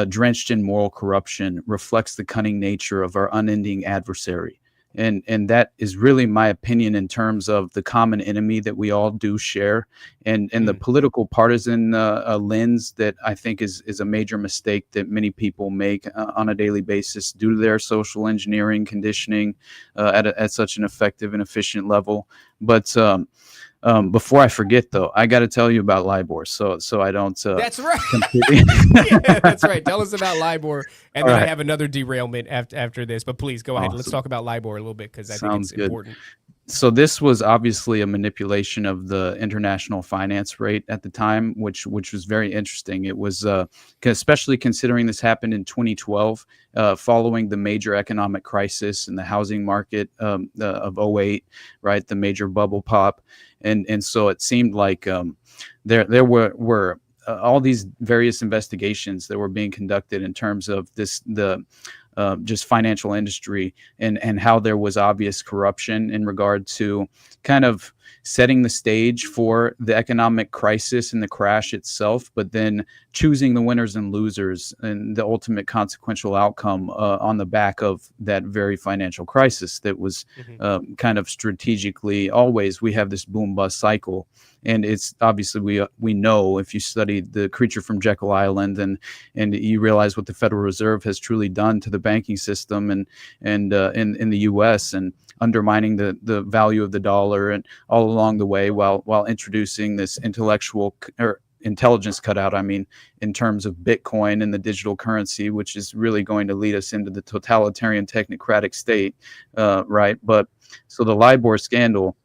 C: drenched in moral corruption, reflects the cunning nature of our unending adversary. And that is really my opinion in terms of the common enemy that we all do share, and the political partisan lens that I think is a major mistake that many people make on a daily basis due to their social engineering conditioning at such an effective and efficient level. But before I forget, though, I got to tell you about LIBOR, so I don't.
A: That's right. Yeah, that's right. Tell us about LIBOR, and then I have another derailment after this. But please go ahead. Let's talk about LIBOR a little bit, because I think it's important.
C: So this was obviously a manipulation of the international finance rate at the time, which was very interesting. It was especially considering this happened in 2012, following the major economic crisis in the housing market of 2008, right? The major bubble pop. And so it seemed like there were all these various investigations that were being conducted in terms of just financial industry, and how there was obvious corruption in regard to kind of setting the stage for the economic crisis and the crash itself, but then choosing the winners and losers and the ultimate consequential outcome on the back of that very financial crisis that was kind of strategically. Always we have this boom bust cycle, and it's obviously we know, if you study The Creature from Jekyll Island and you realize what the Federal Reserve has truly done to the banking system and in the U.S. and undermining the value of the dollar, and all along the way while introducing this intelligence cutout, in terms of Bitcoin and the digital currency, which is really going to lead us into the totalitarian technocratic state, right? But so the LIBOR scandal,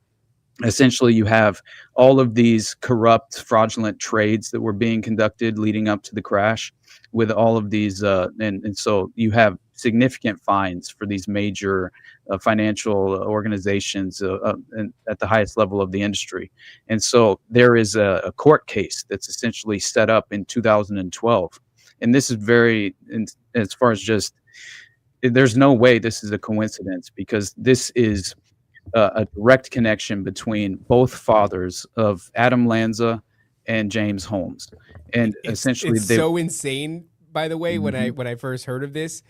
C: essentially you have all of these corrupt, fraudulent trades that were being conducted leading up to the crash with all of these, and so you have significant fines for these major financial organizations at the highest level of the industry. And so there is a court case that's essentially set up in 2012. And this is as far as just, there's no way this is a coincidence, because this is a direct connection between both fathers of Adam Lanza and James Holmes. And essentially
A: it's so insane, by the way, when I first heard of this.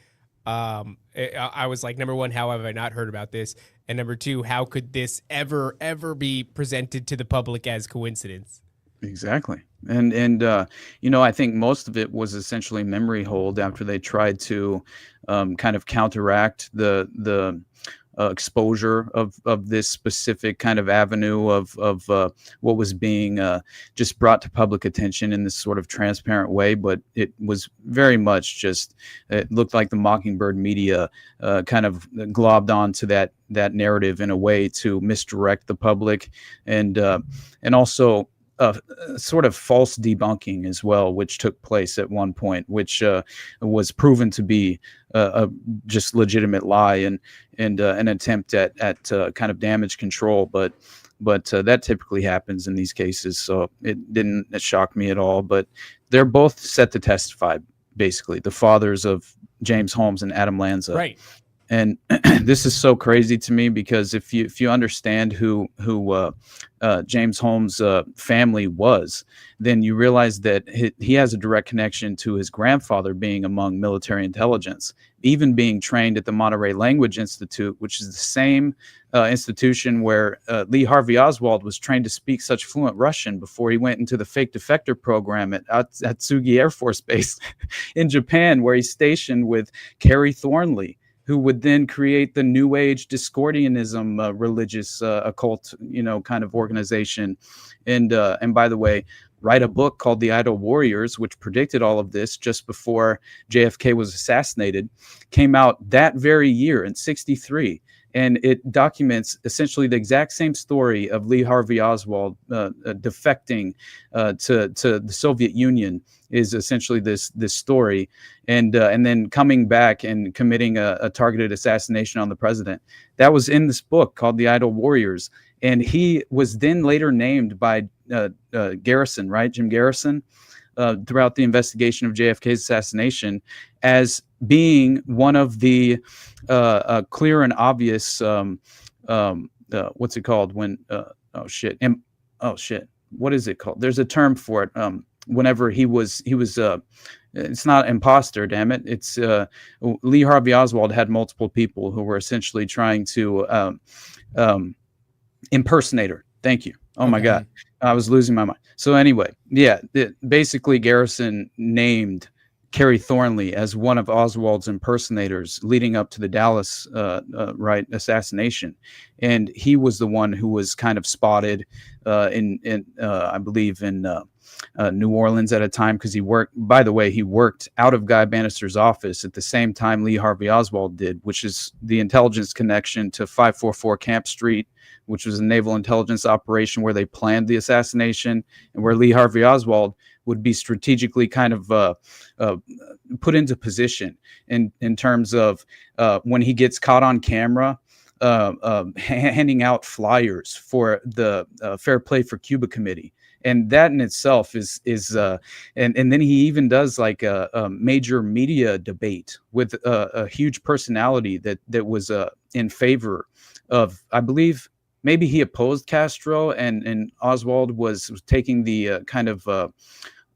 A: I was like, number one, how have I not heard about this? And number two, how could this ever be presented to the public as coincidence?
C: Exactly. And I think most of it was essentially memory hold after they tried to kind of counteract the exposure of this specific kind of avenue of what was being just brought to public attention in this sort of transparent way. But it was very much just, it looked like the Mockingbird media kind of globbed onto that narrative in a way to misdirect the public, and also sort of false debunking as well, which took place at one point, which was proven to be a just legitimate lie and an attempt at kind of damage control. But that typically happens in these cases, so it didn't shock me at all. But they're both set to testify, basically, the fathers of James Holmes and Adam Lanza.
A: Right.
C: And this is so crazy to me, because if you understand who James Holmes' family was, then you realize that he has a direct connection to his grandfather being among military intelligence, even being trained at the Monterey Language Institute, which is the same institution where Lee Harvey Oswald was trained to speak such fluent Russian before he went into the fake defector program at Atsugi Air Force Base in Japan, where he's stationed with Kerry Thornley. who would then create the New Age Discordianism religious occult, kind of organization. And by the way, write a book called The Idol Warriors, which predicted all of this just before JFK was assassinated, came out that very year in '63. And it documents essentially the exact same story of Lee Harvey Oswald defecting to the Soviet Union, is essentially this story, and then coming back and committing a targeted assassination on the president. That was in this book called The Idol Warriors, and he was then later named by Garrison, right, Jim Garrison, throughout the investigation of JFK's assassination, as being one of the clear and obvious what's it called when what is it called? There's a term for it. Whenever he was it's not imposter, damn it. It's Lee Harvey Oswald had multiple people who were essentially trying to impersonator. Thank you. Oh my God, I was losing my mind. So anyway, yeah, basically Garrison named Kerry Thornley as one of Oswald's impersonators leading up to the Dallas assassination, and he was the one who was kind of spotted in I believe in New Orleans at a time, because he worked out of Guy Bannister's office at the same time Lee Harvey Oswald did, which is the intelligence connection to 544 Camp Street, which was a naval intelligence operation where they planned the assassination, and where Lee Harvey Oswald would be strategically kind of put into position in terms of when he gets caught on camera handing out flyers for the Fair Play for Cuba Committee. And that in itself is and then he even does like a major media debate with a huge personality that was in favor of, I believe, maybe he opposed Castro, and Oswald was taking the kind of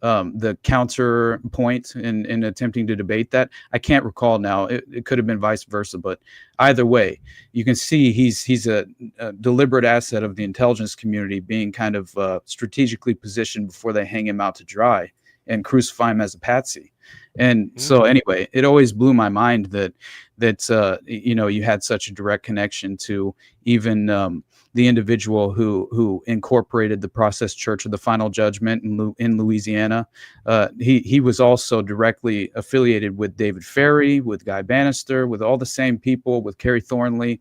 C: the counter point in attempting to debate that. I can't recall now. It could have been vice versa, but either way, you can see he's a deliberate asset of the intelligence community, being kind of strategically positioned before they hang him out to dry and crucify him as a patsy. And so anyway, it always blew my mind that you had such a direct connection to even the individual who incorporated the Process Church of the Final Judgment in Louisiana. He was also directly affiliated with David Ferry, with Guy Bannister, with all the same people, with Kerry Thornley,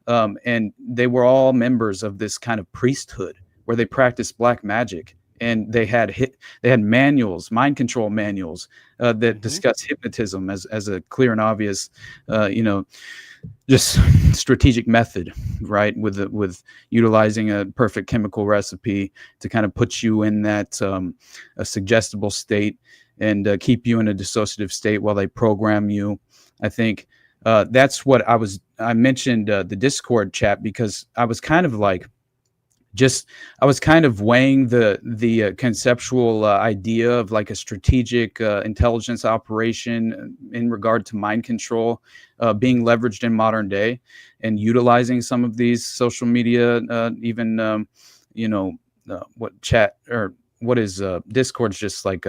C: and they were all members of this kind of priesthood where they practiced black magic. And they had manuals, mind control manuals that discuss hypnotism as a clear and obvious, just strategic method, right? With utilizing a perfect chemical recipe to kind of put you in that a suggestible state and keep you in a dissociative state while they program you. I think that's what I mentioned the Discord chat, because I was kind of like, I was kind of weighing the conceptual idea of like a strategic intelligence operation in regard to mind control being leveraged in modern day, and utilizing some of these social media, even what chat or what is Discord's just like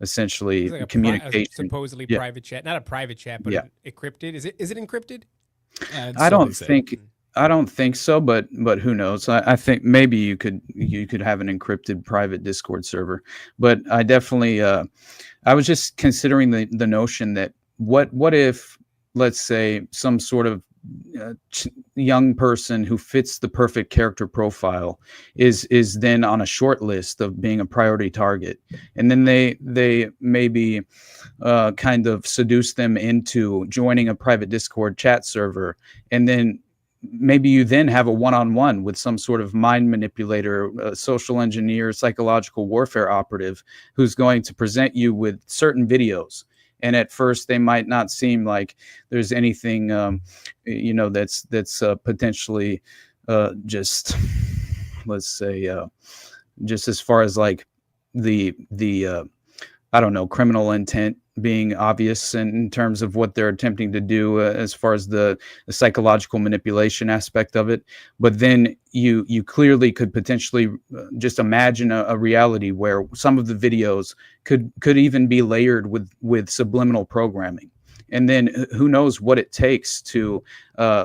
C: essentially like communication,
A: supposedly private chat, not a private chat, but encrypted. Is it encrypted?
C: I don't think so, but who knows? I think maybe you could have an encrypted private Discord server. But I definitely I was just considering the notion that what if, let's say, some sort of young person who fits the perfect character profile is then on a short list of being a priority target, and then they maybe kind of seduce them into joining a private Discord chat server, and then maybe you then have a one-on-one with some sort of mind manipulator, social engineer, psychological warfare operative who's going to present you with certain videos. And at first they might not seem like there's anything, that's potentially just, let's say, just as far as like the I don't know, criminal intent being obvious in terms of what they're attempting to do as far as the psychological manipulation aspect of it. But then you clearly could potentially just imagine a reality where some of the videos could even be layered with subliminal programming. and then who knows what it takes to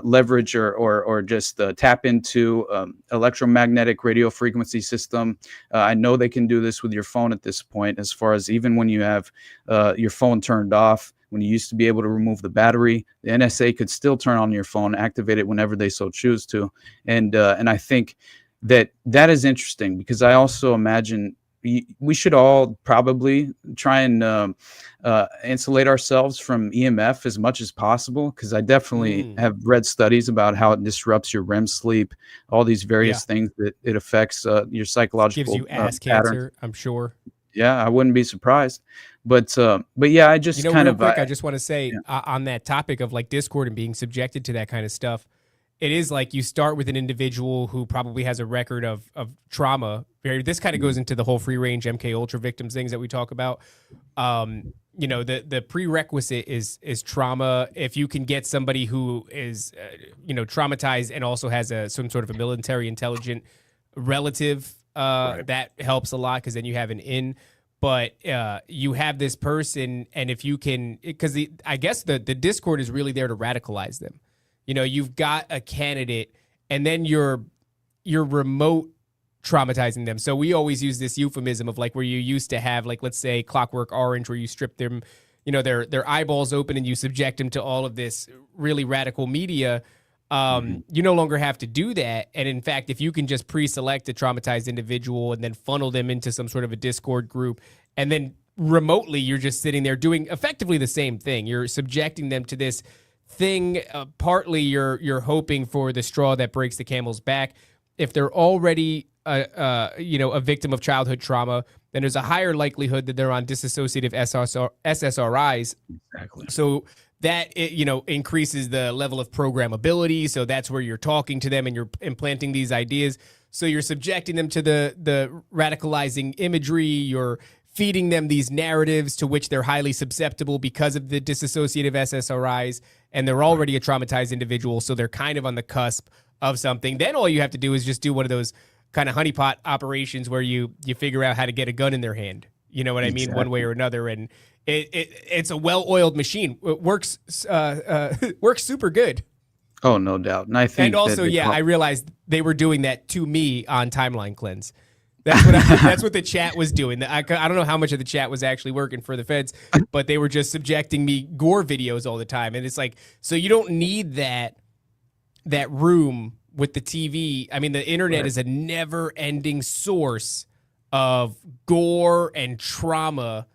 C: leverage or just tap into electromagnetic radio frequency system. I know they can do this with your phone at this point, as far as even when you have your phone turned off. When you used to be able to remove the battery, the NSA could still turn on your phone, activate it whenever they so choose to. And I think that is interesting, because I also imagine we should all probably try and insulate ourselves from EMF as much as possible, because I definitely have read studies about how it disrupts your REM sleep, all these various things that it affects your psychological
A: gives you ass
C: patterns.
A: cancer, I'm sure.
C: Yeah, I wouldn't be surprised. But yeah, I just kind
A: real
C: of
A: quick, I just want to say on that topic of like Discord and being subjected to that kind of stuff, it is like you start with an individual who probably has a record of trauma. This kind of goes into the whole free range MK Ultra victims things that we talk about. The prerequisite is trauma. If you can get somebody who is traumatized and also has some sort of a military intelligent relative, that helps a lot, because then you have an in. But you have this person, and if you can, because I guess the Discord is really there to radicalize them. You've got a candidate, and then you're remote traumatizing them. So we always use this euphemism of like where you used to have, like, let's say Clockwork Orange, where you strip them, their eyeballs open and you subject them to all of this really radical media. You no longer have to do that. And in fact, if you can just pre-select a traumatized individual and then funnel them into some sort of a Discord group, and then remotely you're just sitting there doing effectively the same thing. You're subjecting them to this thing. Partly you're hoping for the straw that breaks the camel's back. If they're already a victim of childhood trauma, then there's a higher likelihood that they're on dissociative SSRIs.
C: Exactly.
A: So that increases the level of programmability. So that's where you're talking to them and you're implanting these ideas. So you're subjecting them to the radicalizing imagery. You're feeding them these narratives to which they're highly susceptible because of the dissociative SSRIs, and they're already a traumatized individual. So they're kind of on the cusp of something. Then all you have to do is just do one of those kind of honeypot operations where you figure out how to get a gun in their hand. You know what I mean?
C: Exactly.
A: One way or another. And it's a well-oiled machine. It works super good.
C: Oh, no doubt. And I think,
A: and also, I realized they were doing that to me on Timeline Cleanse. That's what the chat was doing. I don't know how much of the chat was actually working for the feds, but they were just subjecting me gore videos all the time. And it's like, so you don't need that room with the TV. I mean, the internet is a never-ending source of gore and trauma,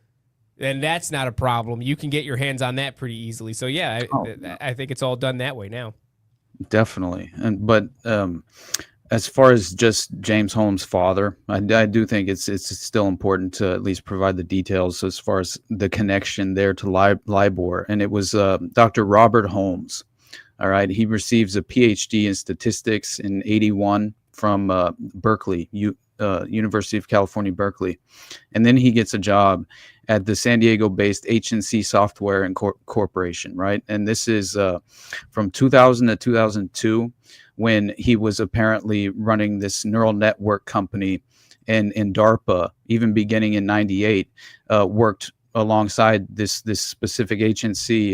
A: and that's not a problem. You can get your hands on that pretty easily. So yeah, I think it's all done that way now.
C: Definitely. But as far as just James Holmes' father, I do think it's still important to at least provide the details as far as the connection there to LIBOR. And it was Dr. Robert Holmes. All right. He receives a PhD in statistics in 1981 from Berkeley, University of California, Berkeley. And then he gets a job at the San Diego-based H&C Software and Corporation, right? And this is from 2000 to 2002, when he was apparently running this neural network company. And DARPA, even beginning in 98, worked alongside this specific agency,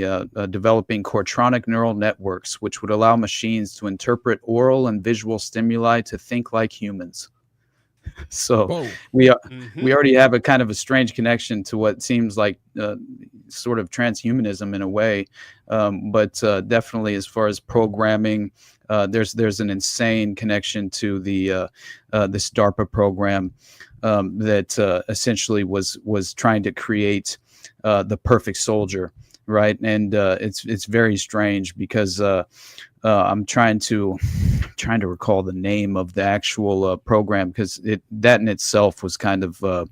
C: developing Cortronic neural networks, which would allow machines to interpret oral and visual stimuli to think like humans. So we already have a kind of a strange connection to what seems like sort of transhumanism in a way, but definitely as far as programming, there's an insane connection to the this DARPA program that essentially was trying to create the perfect soldier, right? And it's very strange because I'm trying to recall the name of the actual program, because that in itself was kind of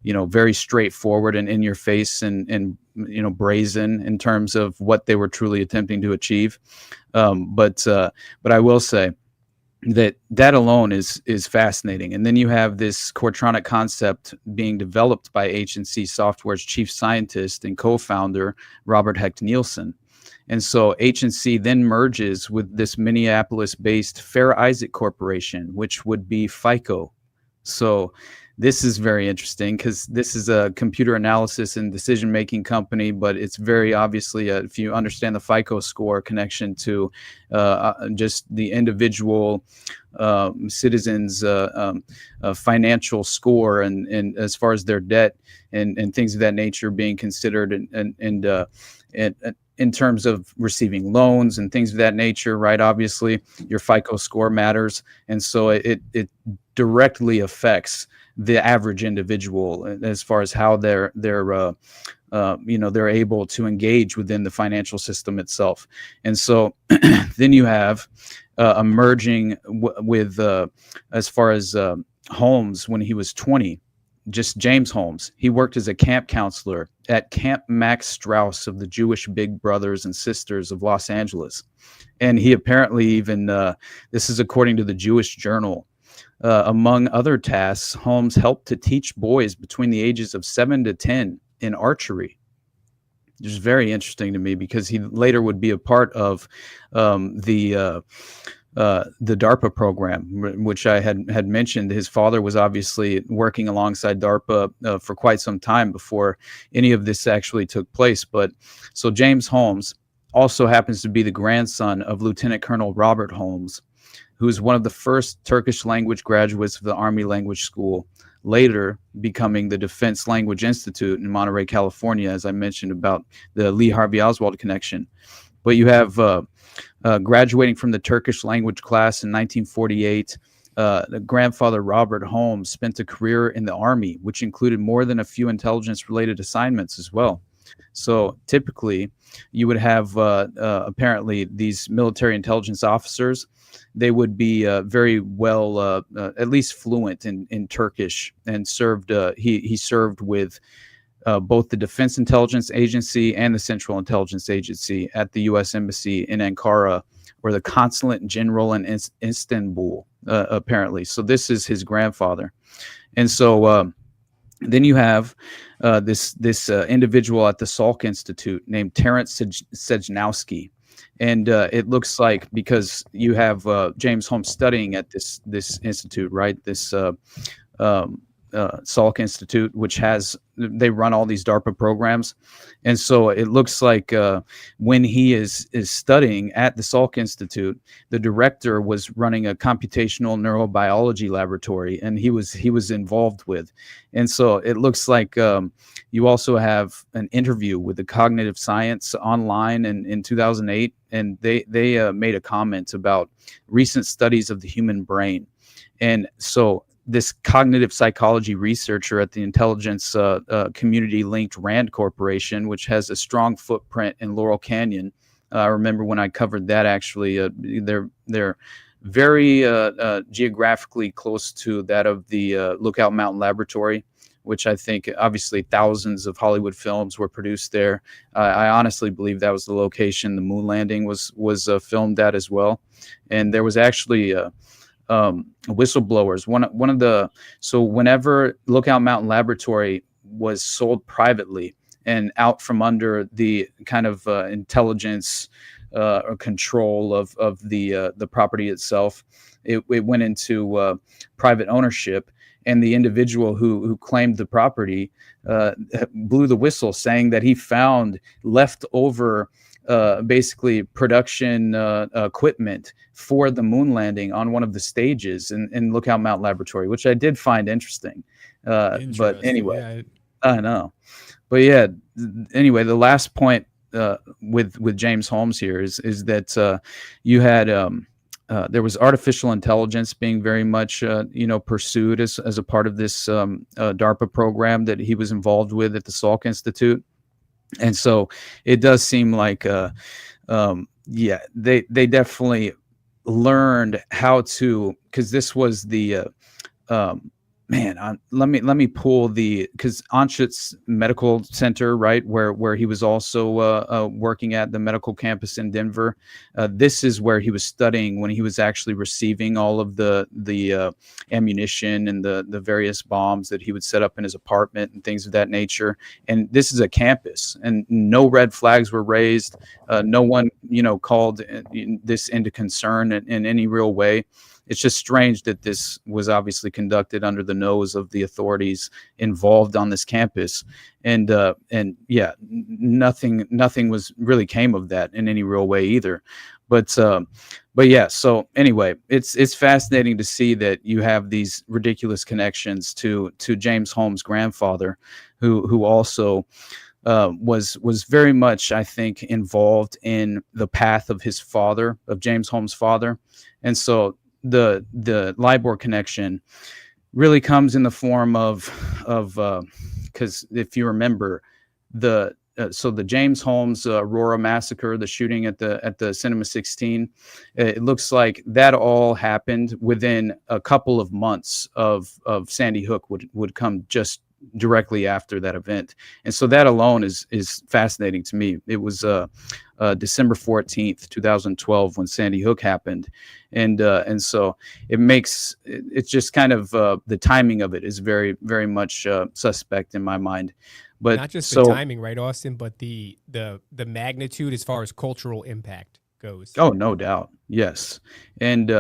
C: very straightforward and in your face and brazen in terms of what they were truly attempting to achieve. But I will say that alone is fascinating. And then you have this Cortronic concept being developed by H&C Software's chief scientist and co-founder, Robert Hecht Nielsen. And so H&C then merges with this Minneapolis-based Fair Isaac Corporation, which would be FICO. So this is very interesting because this is a computer analysis and decision making company, but it's very obviously, if you understand the FICO score connection to just the individual citizens' financial score and as far as their debt and things of that nature being considered and in terms of receiving loans and things of that nature, right? Obviously, your FICO score matters, and so it directly affects the average individual as far as how they're able to engage within the financial system itself. And so then you have emerging with as far as Holmes when he was 20, just James Holmes. He worked as a camp counselor at Camp Max Strauss of the Jewish Big Brothers and Sisters of Los Angeles. And he apparently even, this is according to the Jewish Journal, among other tasks, Holmes helped to teach boys between the ages of 7 to 10 in archery. Which is very interesting to me because he later would be a part of the DARPA program, which I had mentioned. His father was obviously working alongside DARPA for quite some time before any of this actually took place. But so James Holmes also happens to be the grandson of Lieutenant Colonel Robert Holmes, who is one of the first Turkish language graduates of the Army Language School, later becoming the Defense Language Institute in Monterey, California, as I mentioned about the Lee Harvey Oswald connection. But you have graduating from the Turkish language class in 1948, the grandfather Robert Holmes spent a career in the Army, which included more than a few intelligence-related assignments as well. So typically, you would have apparently these military intelligence officers. They would be very well, at least fluent in Turkish, and served. He served with both the Defense Intelligence Agency and the Central Intelligence Agency at the U.S. Embassy in Ankara, or the Consulate General in Istanbul, apparently. So this is his grandfather, and so then you have this individual at the Salk Institute named Terence Sejnowski. And it looks like, because you have James Holmes studying at this institute, right? This Salk Institute, which they run all these DARPA programs. And so it looks like when he is studying at the Salk Institute, the director was running a computational neurobiology laboratory, and he was involved with. And so it looks like you also have an interview with the Cognitive Science online in 2008, and they made a comment about recent studies of the human brain. And so this cognitive psychology researcher at the intelligence community linked RAND Corporation, which has a strong footprint in Laurel Canyon. I remember when I covered that, actually, they're very geographically close to that of the Lookout Mountain Laboratory, which I think obviously thousands of Hollywood films were produced there. I honestly believe that was the location the moon landing was filmed at as well. And there was actually whistleblowers. One of the, so whenever Lookout Mountain Laboratory was sold privately and out from under the kind of intelligence or control of the property itself, it went into private ownership, and the individual who claimed the property blew the whistle, saying that he found leftover basically production equipment for the moon landing on one of the stages in Lookout Mountain Laboratory, which I did find interesting. But anyway, yeah, I know. But yeah, anyway, the last point with James Holmes here is that you had there was artificial intelligence being very much pursued as a part of this DARPA program that he was involved with at the Salk Institute. And so it does seem like, they definitely learned how to, because this was the, let me pull because Anschutz Medical Center, right, where he was also working at the medical campus in Denver. This is where he was studying when he was actually receiving all of the ammunition and the various bombs that he would set up in his apartment and things of that nature. And this is a campus, and no red flags were raised. No one, called this into concern in any real way. it's just strange that this was obviously conducted under the nose of the authorities involved on this campus, and yeah, nothing was really came of that in any real way either. But yeah, so anyway, it's fascinating to see that you have these ridiculous connections to James Holmes' grandfather, who also was very much, I think, involved in the path of his father, of James Holmes' father. And so the LIBOR connection really comes in the form of because if you remember so the James Holmes Aurora massacre, the shooting at the Cinema 16, it looks like that all happened within a couple of months of Sandy Hook would come just directly after that event. And so that alone is fascinating to me. It was December 14th, 2012 when Sandy Hook happened. And so it's just kind of the timing of it is very, very much suspect in my mind. But
A: not just the timing, right, Austin, but the magnitude as far as cultural impact goes.
C: Oh, no doubt. Yes. And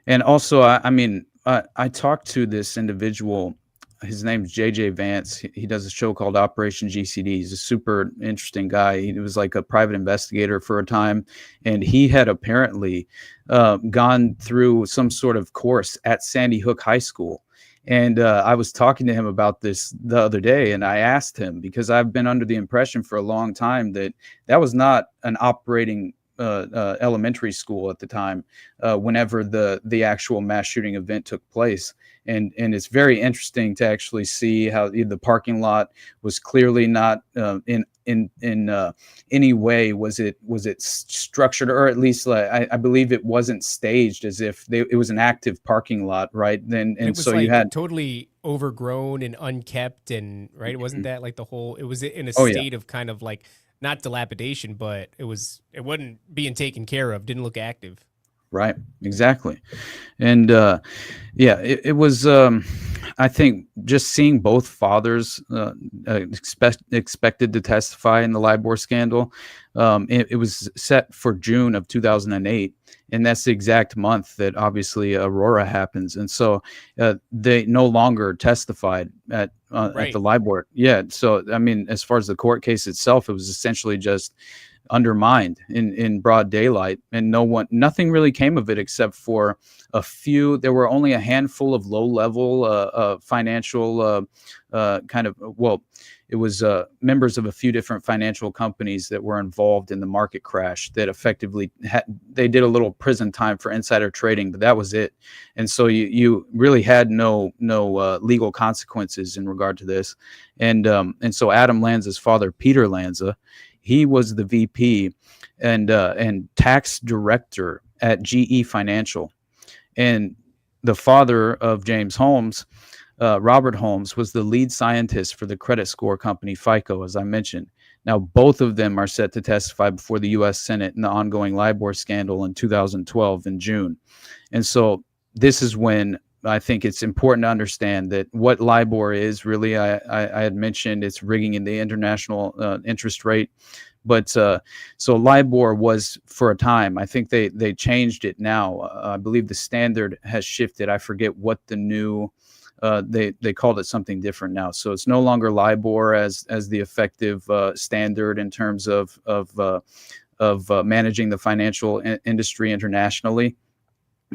C: also, I mean, I talked to this individual. His name's JJ Vance. He does a show called Operation GCD. He's a super interesting guy. He was like a private investigator for a time, and he had apparently gone through some sort of course at Sandy Hook High School. And I was talking to him about this the other day, and I asked him, because I've been under the impression for a long time that was not an operating elementary school at the time whenever the actual mass shooting event took place. And it's very interesting to actually see how the parking lot was clearly not in any way was it structured, or at least I believe it wasn't staged as if it was an active parking lot, right? And so you had
A: totally overgrown and unkept, and right, wasn't that like the whole? It was in a state of kind of like not dilapidation, but it wasn't being taken care of. Didn't look active.
C: Right, exactly. And yeah, it was, I think, just seeing both fathers expected to testify in the LIBOR scandal. It was set for June of 2008, and that's the exact month that obviously Aurora happens. And so they no longer testified at the LIBOR. Yeah, so I mean, as far as the court case itself, it was essentially just undermined in broad daylight, and nothing really came of it except for a few. There were only a handful of low-level financial it was members of a few different financial companies that were involved in the market crash that effectively they did a little prison time for insider trading, but that was it. And so you really had no legal consequences in regard to this. And so Adam Lanza's father, Peter Lanza, he was the VP and tax director at GE Financial. And the father of James Holmes, Robert Holmes, was the lead scientist for the credit score company FICO, as I mentioned. Now, both of them are set to testify before the U.S. Senate in the ongoing LIBOR scandal in 2012 in June. And so this is when I think it's important to understand that what LIBOR is really, I had mentioned it's rigging in the international interest rate. But so LIBOR was for a time, I think they changed it now. I believe the standard has shifted. I forget what the new, they called it something different now. So it's no longer LIBOR as the effective standard in terms of managing the financial industry internationally.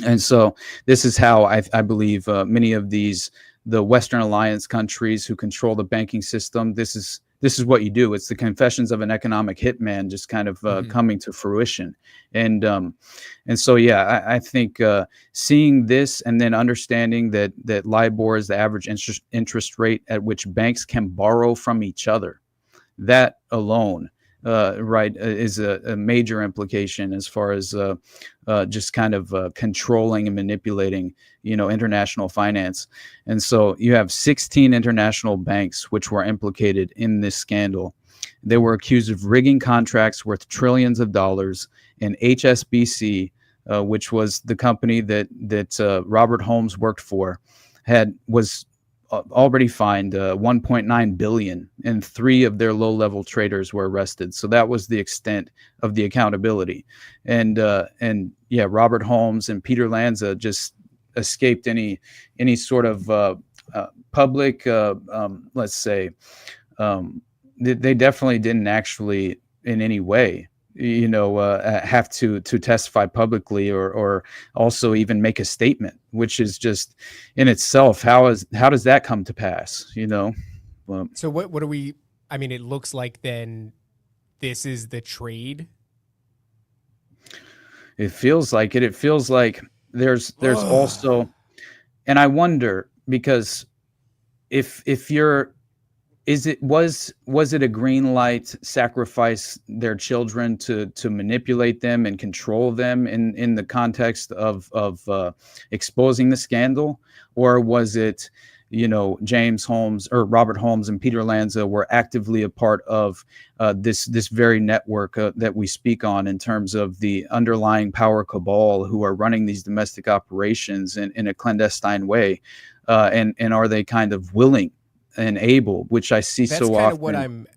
C: And so this is how I believe many of the Western Alliance countries who control the banking system, this is what you do. It's the confessions of an economic hitman just kind of coming to fruition. And so, yeah, I think seeing this and then understanding that LIBOR is the average interest rate at which banks can borrow from each other, that alone is a major implication as far as just kind of controlling and manipulating, international finance. And so you have 16 international banks which were implicated in this scandal. They were accused of rigging contracts worth trillions of dollars, and HSBC, which was the company that Robert Holmes worked for, was already fined 1.9 billion, and 3 of their low-level traders were arrested. So that was the extent of the accountability. And yeah, Robert Holmes and Peter Lanza just escaped any sort of public, let's say, they definitely didn't actually in any way, have to testify publicly or also even make a statement, which is just in itself, how does that come to pass?
A: So what are we? I mean, it looks like then this is the trade.
C: It feels like it. It feels like there's also, and I wonder, because if you're, was it a green light, sacrifice their children to manipulate them and control them in the context of exposing the scandal, or was it, James Holmes or Robert Holmes and Peter Lanza were actively a part of this very network that we speak on in terms of the underlying power cabal who are running these domestic operations in a clandestine way, and are they kind of willing and able, which I see
A: that's
C: so
A: kind
C: often.
A: Of what I'm.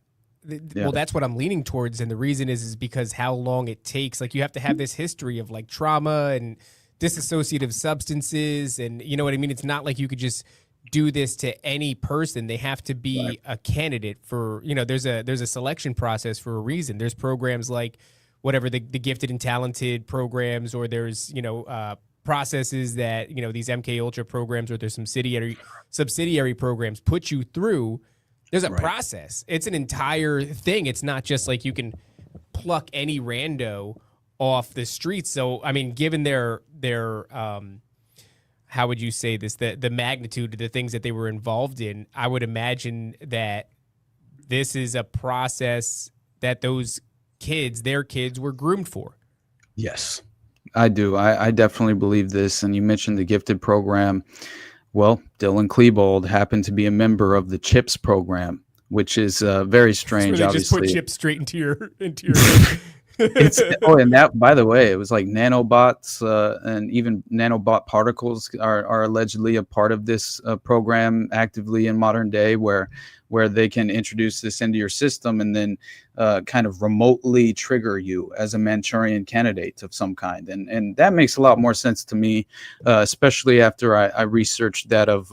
A: Well, that's what I'm leaning towards, and the reason is because how long it takes. Like, you have to have this history of like trauma and dissociative substances, and you know what I mean. It's not like you could just do this to any person. They have to be a candidate for. There's a selection process for a reason. There's programs like whatever the gifted and talented programs, or there's processes that these MK Ultra programs or there's some subsidiary programs put you through. There's a process. It's an entire thing. It's not just like you can pluck any rando off the streets. So I mean, given their how would you say this, the magnitude of the things that they were involved in, I would imagine that this is a process that those kids, their kids, were groomed for.
C: Yes, I do. I definitely believe this. And you mentioned the gifted program. Well, Dylan Klebold happened to be a member of the CHIPS program, which is very strange.
A: They
C: obviously,
A: just put chips straight into your.
C: And that, by the way, it was like nanobots and even nanobot particles are allegedly a part of this program actively in modern day, where they can introduce this into your system and then kind of remotely trigger you as a Manchurian candidate of some kind. And that makes a lot more sense to me, especially after I researched that of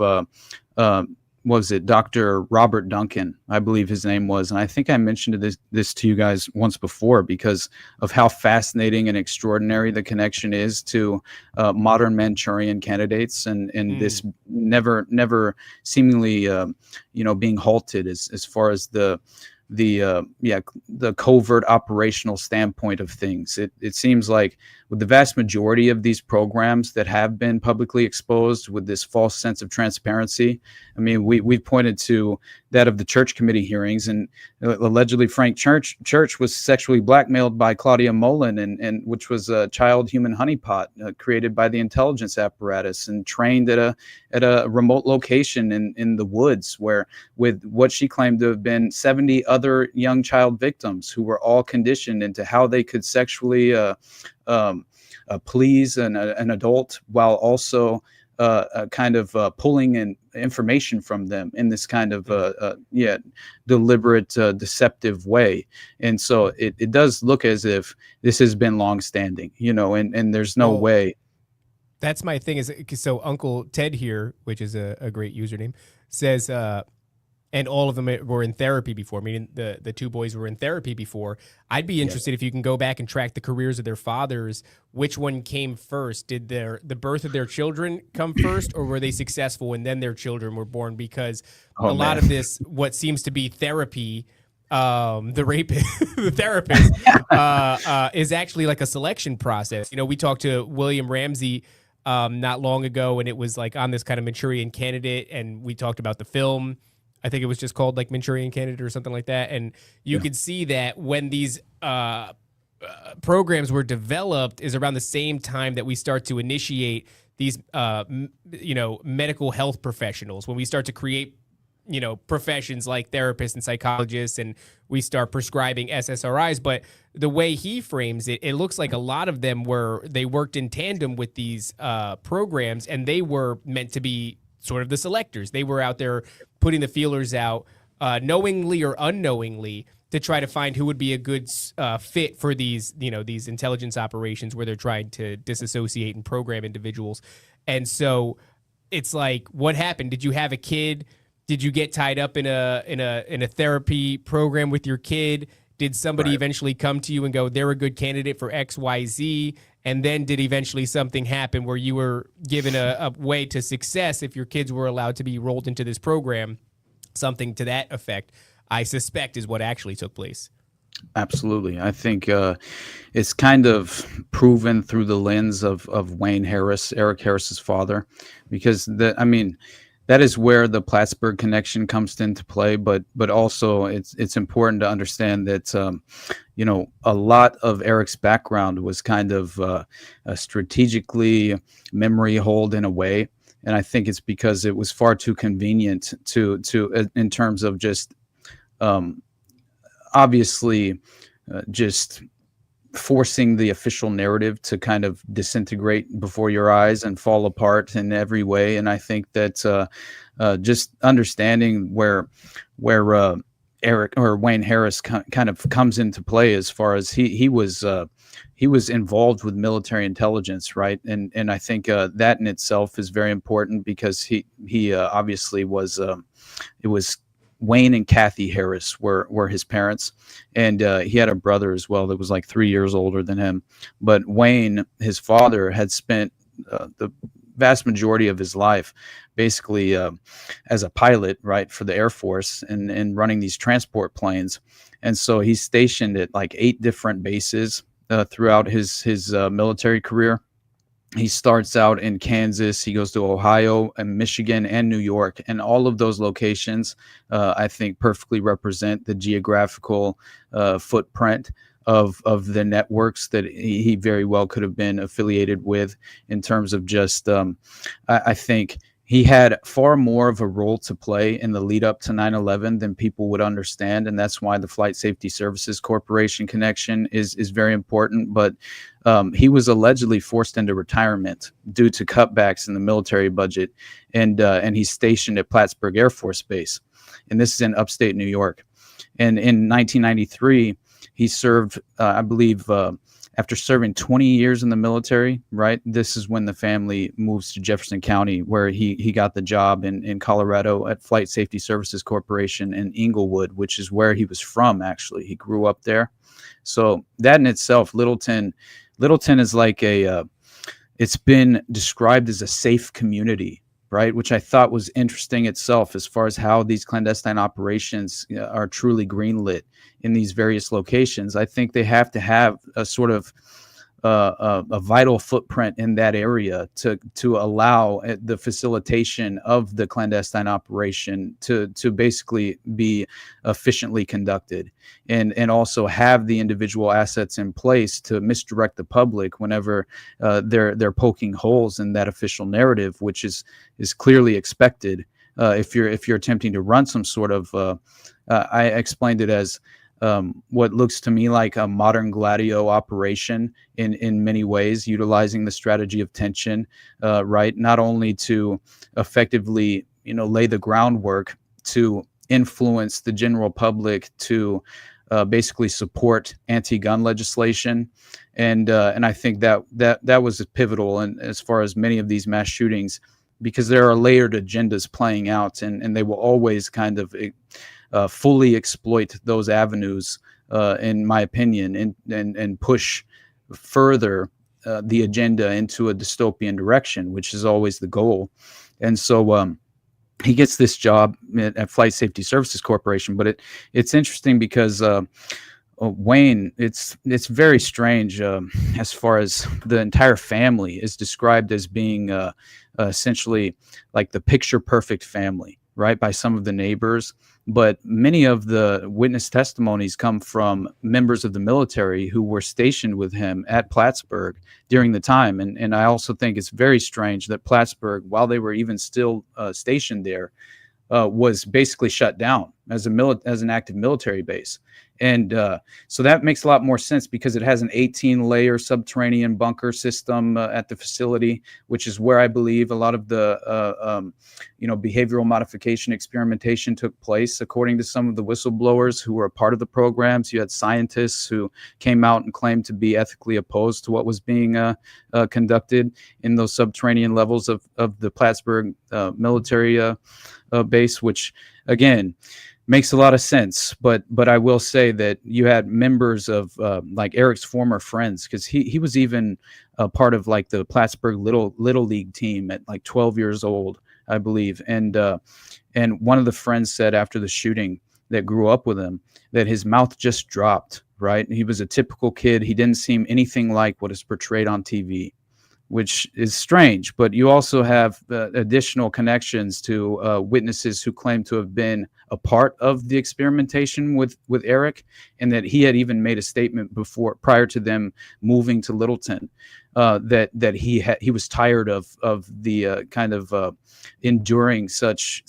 C: what was it, Dr. Robert Duncan, I believe his name was. And I think I mentioned this to you guys once before because of how fascinating and extraordinary the connection is to modern Manchurian candidates and this never seemingly, being halted as far as the covert operational standpoint of things. It seems like with the vast majority of these programs that have been publicly exposed with this false sense of transparency, I mean, we pointed to that of the Church Committee hearings, and allegedly Frank Church was sexually blackmailed by Claudia Mullen, and which was a child human honeypot created by the intelligence apparatus and trained at a remote location in the woods, where with what she claimed to have been 70 other young child victims who were all conditioned into how they could sexually please an adult while also kind of pulling in information from them in this kind of deliberate, deceptive way. And so it does look as if this has been longstanding, and there's no way.
A: That's my thing is, so Uncle Ted here, which is a great username, says, and all of them were in therapy before, meaning the two boys were in therapy before. I'd be interested if you can go back and track the careers of their fathers. Which one came first? Did the birth of their children come first, or were they successful and then their children were born? Because a lot of this, what seems to be therapy, the rapist, the therapist, is actually like a selection process. We talked to William Ramsey not long ago, and it was like on this kind of Manchurian Candidate, and we talked about the film. I think it was just called like Manchurian Candidate or something like that. And you could see that when these programs were developed is around the same time that we start to initiate these, medical health professionals, when we start to create, professions like therapists and psychologists, and we start prescribing SSRIs. But the way he frames it, it looks like a lot of them they worked in tandem with these programs, and they were meant to be sort of the selectors. They were out there putting the feelers out, knowingly or unknowingly, to try to find who would be a good fit for these, these intelligence operations where they're trying to disassociate and program individuals. And so it's like, what happened? Did you have a kid? Did you get tied up in a therapy program with your kid? Did somebody eventually come to you and go, they're a good candidate for XYZ? And then did eventually something happen where you were given a way to success if your kids were allowed to be rolled into this program? Something to that effect, I suspect, is what actually took place.
C: Absolutely. I think it's kind of proven through the lens of Wayne Harris, Eric Harris's father, because that is where the Plattsburgh connection comes into play. But also it's important to understand that, a lot of Eric's background was kind of strategically memory hold in a way. And I think it's because it was far too convenient to in terms of just obviously just forcing the official narrative to kind of disintegrate before your eyes and fall apart in every way. And I think that just understanding where Eric or Wayne Harris kind of comes into play, as far as he was involved with military intelligence, right? And I think that in itself is very important, because he obviously was it was Wayne and Kathy Harris were his parents, and he had a brother as well that was like 3 years older than him. But Wayne, his father, had spent the vast majority of his life basically as a pilot, right, for the Air Force, and running these transport planes. And so he's stationed at like 8 different bases throughout his military career. He starts out in Kansas, he goes to Ohio and Michigan and New York, and all of those locations I think perfectly represent the geographical footprint of the networks that he very well could have been affiliated with, in terms of just I think he had far more of a role to play in the lead up to 9/11 than people would understand. And that's why the Flight Safety Services Corporation connection is very important. But he was allegedly forced into retirement due to cutbacks in the military budget. And he's stationed at Plattsburgh Air Force Base. And this is in upstate New York. And in 1993, he served, I believe, after serving 20 years in the military, right? This is when the family moves to Jefferson County, where he got the job in Colorado at Flight Safety Services Corporation in Inglewood, which is where he was from, actually. He grew up there. So that in itself, Littleton is like it's been described as a safe community, right? Which I thought was interesting itself, as far as how these clandestine operations are truly greenlit in these various locations. I think they have to have a sort of a vital footprint in that area to allow the facilitation of the clandestine operation to basically be efficiently conducted, and also have the individual assets in place to misdirect the public whenever they're poking holes in that official narrative, which is clearly expected if you're attempting to run some sort of I explained it as what looks to me like a modern Gladio operation in many ways, utilizing the strategy of tension, right? Not only to effectively, lay the groundwork to influence the general public to basically support anti-gun legislation, and I think that was pivotal, and as far as many of these mass shootings, because there are layered agendas playing out, and they will always kind of fully exploit those avenues, in my opinion, and push further the agenda into a dystopian direction, which is always the goal. And so he gets this job at Flight Safety Services Corporation. But it's interesting because Wayne, it's very strange as far as the entire family is described as being essentially like the picture perfect family, right, by some of the neighbors. But many of the witness testimonies come from members of the military who were stationed with him at Plattsburgh during the time. And I also think it's very strange that Plattsburgh, while they were even still stationed there, was basically shut down, as an active military base. And so that makes a lot more sense because it has an 18-layer subterranean bunker system at the facility, which is where I believe a lot of the behavioral modification experimentation took place. According to some of the whistleblowers who were a part of the programs, you had scientists who came out and claimed to be ethically opposed to what was being conducted in those subterranean levels of the Plattsburgh military base, which again makes a lot of sense. But I will say that you had members of like Eric's former friends, because he was even a part of like the Plattsburgh little league team at like 12 years old, I believe. And one of the friends said after the shooting that grew up with him that his mouth just dropped, right? He was a typical kid. He didn't seem anything like what is portrayed on TV, which is strange. But you also have additional connections to witnesses who claim to have been a part of the experimentation with Eric, and that he had even made a statement prior to them moving to Littleton, that he was tired of the kind of enduring such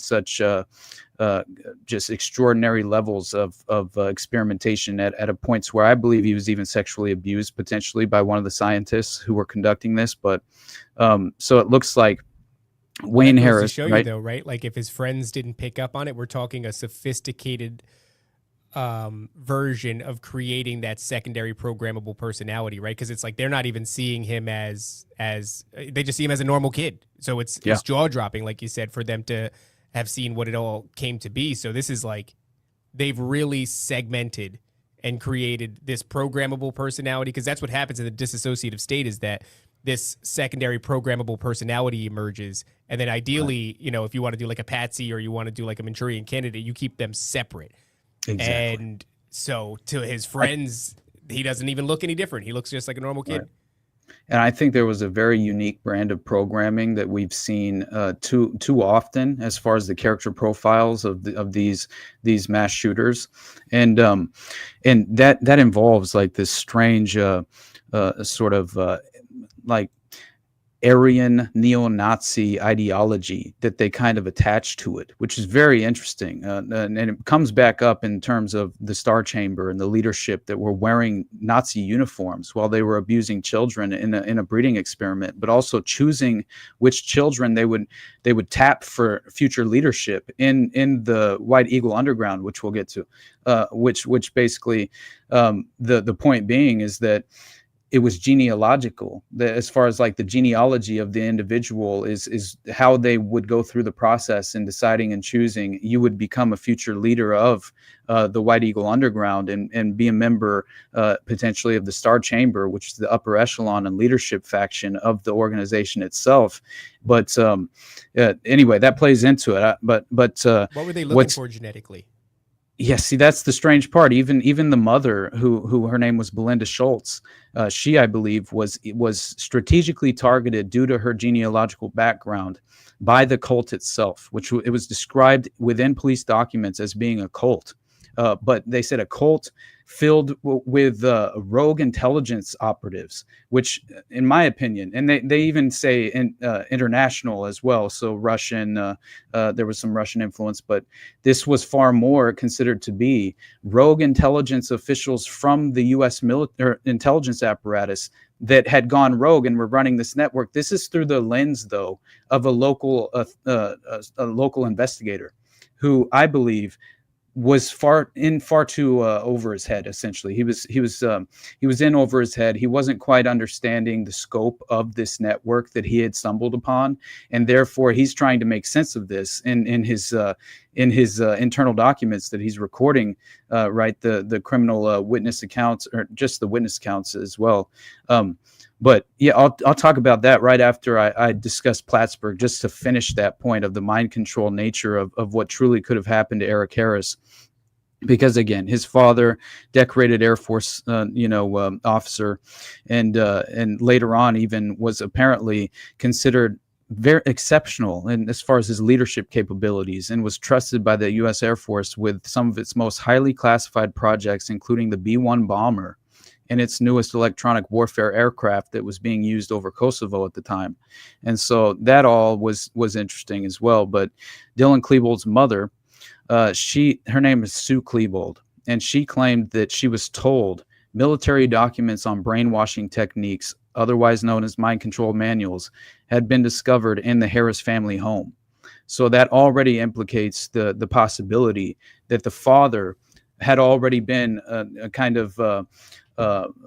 C: just extraordinary levels of experimentation at a point where I believe he was even sexually abused potentially by one of the scientists who were conducting this. But so it looks like Wayne Harris,
A: to show
C: right?
A: You though, right? Like if his friends didn't pick up on it, we're talking a sophisticated version of creating that secondary programmable personality, right? Because it's like they're not even seeing him as they just see him as a normal kid. So it's jaw dropping, like you said, for them to have seen what it all came to be. So this is like they've really segmented and created this programmable personality, because that's what happens in the dissociative state, is that this secondary programmable personality emerges. And then ideally, if you want to do like a patsy or you want to do like a Manchurian candidate, you keep them separate. Exactly. And so to his friends, he doesn't even look any different. He looks just like a normal kid.
C: Right. And I think there was a very unique brand of programming that we've seen too often as far as the character profiles of these mass shooters, and that involves like this strange sort of like Aryan neo-Nazi ideology that they kind of attach to it, which is very interesting. And it comes back up in terms of the Star Chamber and the leadership that were wearing Nazi uniforms while they were abusing children in a breeding experiment, but also choosing which children they would tap for future leadership in the White Eagle Underground, which we'll get to, which basically the point being is that it was genealogical. As far as like the genealogy of the individual is how they would go through the process in deciding and choosing. You would become a future leader of the White Eagle Underground and be a member potentially of the Star Chamber, which is the upper echelon and leadership faction of the organization itself. But anyway, that plays into it. But what
A: were they looking for genetically?
C: Yeah, see, that's the strange part. Even the mother, who her name was Belinda Schultz, she, I believe, was strategically targeted due to her genealogical background by the cult itself, which it was described within police documents as being a cult. But they said a cult filled with rogue intelligence operatives, which, in my opinion, and they even say international as well. So Russian, there was some Russian influence, but this was far more considered to be rogue intelligence officials from the U.S. military intelligence apparatus that had gone rogue and were running this network. This is through the lens, though, of a local investigator, who I believe was far too over his head. Essentially, he was in over his head. He wasn't quite understanding the scope of this network that he had stumbled upon, and therefore he's trying to make sense of this in his internal documents that he's recording. Right, the criminal witness accounts, or just the witness accounts as well. But yeah, I'll talk about that right after I discuss Plattsburgh, just to finish that point of the mind control nature of what truly could have happened to Eric Harris. Because again, his father, decorated Air Force, officer, and later on even was apparently considered very exceptional and as far as his leadership capabilities, and was trusted by the U.S. Air Force with some of its most highly classified projects, including the B-1 bomber and its newest electronic warfare aircraft that was being used over Kosovo at the time. And so that all was interesting as well. But Dylan Klebold's mother, Her name is Sue Klebold, and she claimed that she was told military documents on brainwashing techniques, otherwise known as mind control manuals, had been discovered in the Harris family home. So that already implicates the possibility that the father had already been a kind of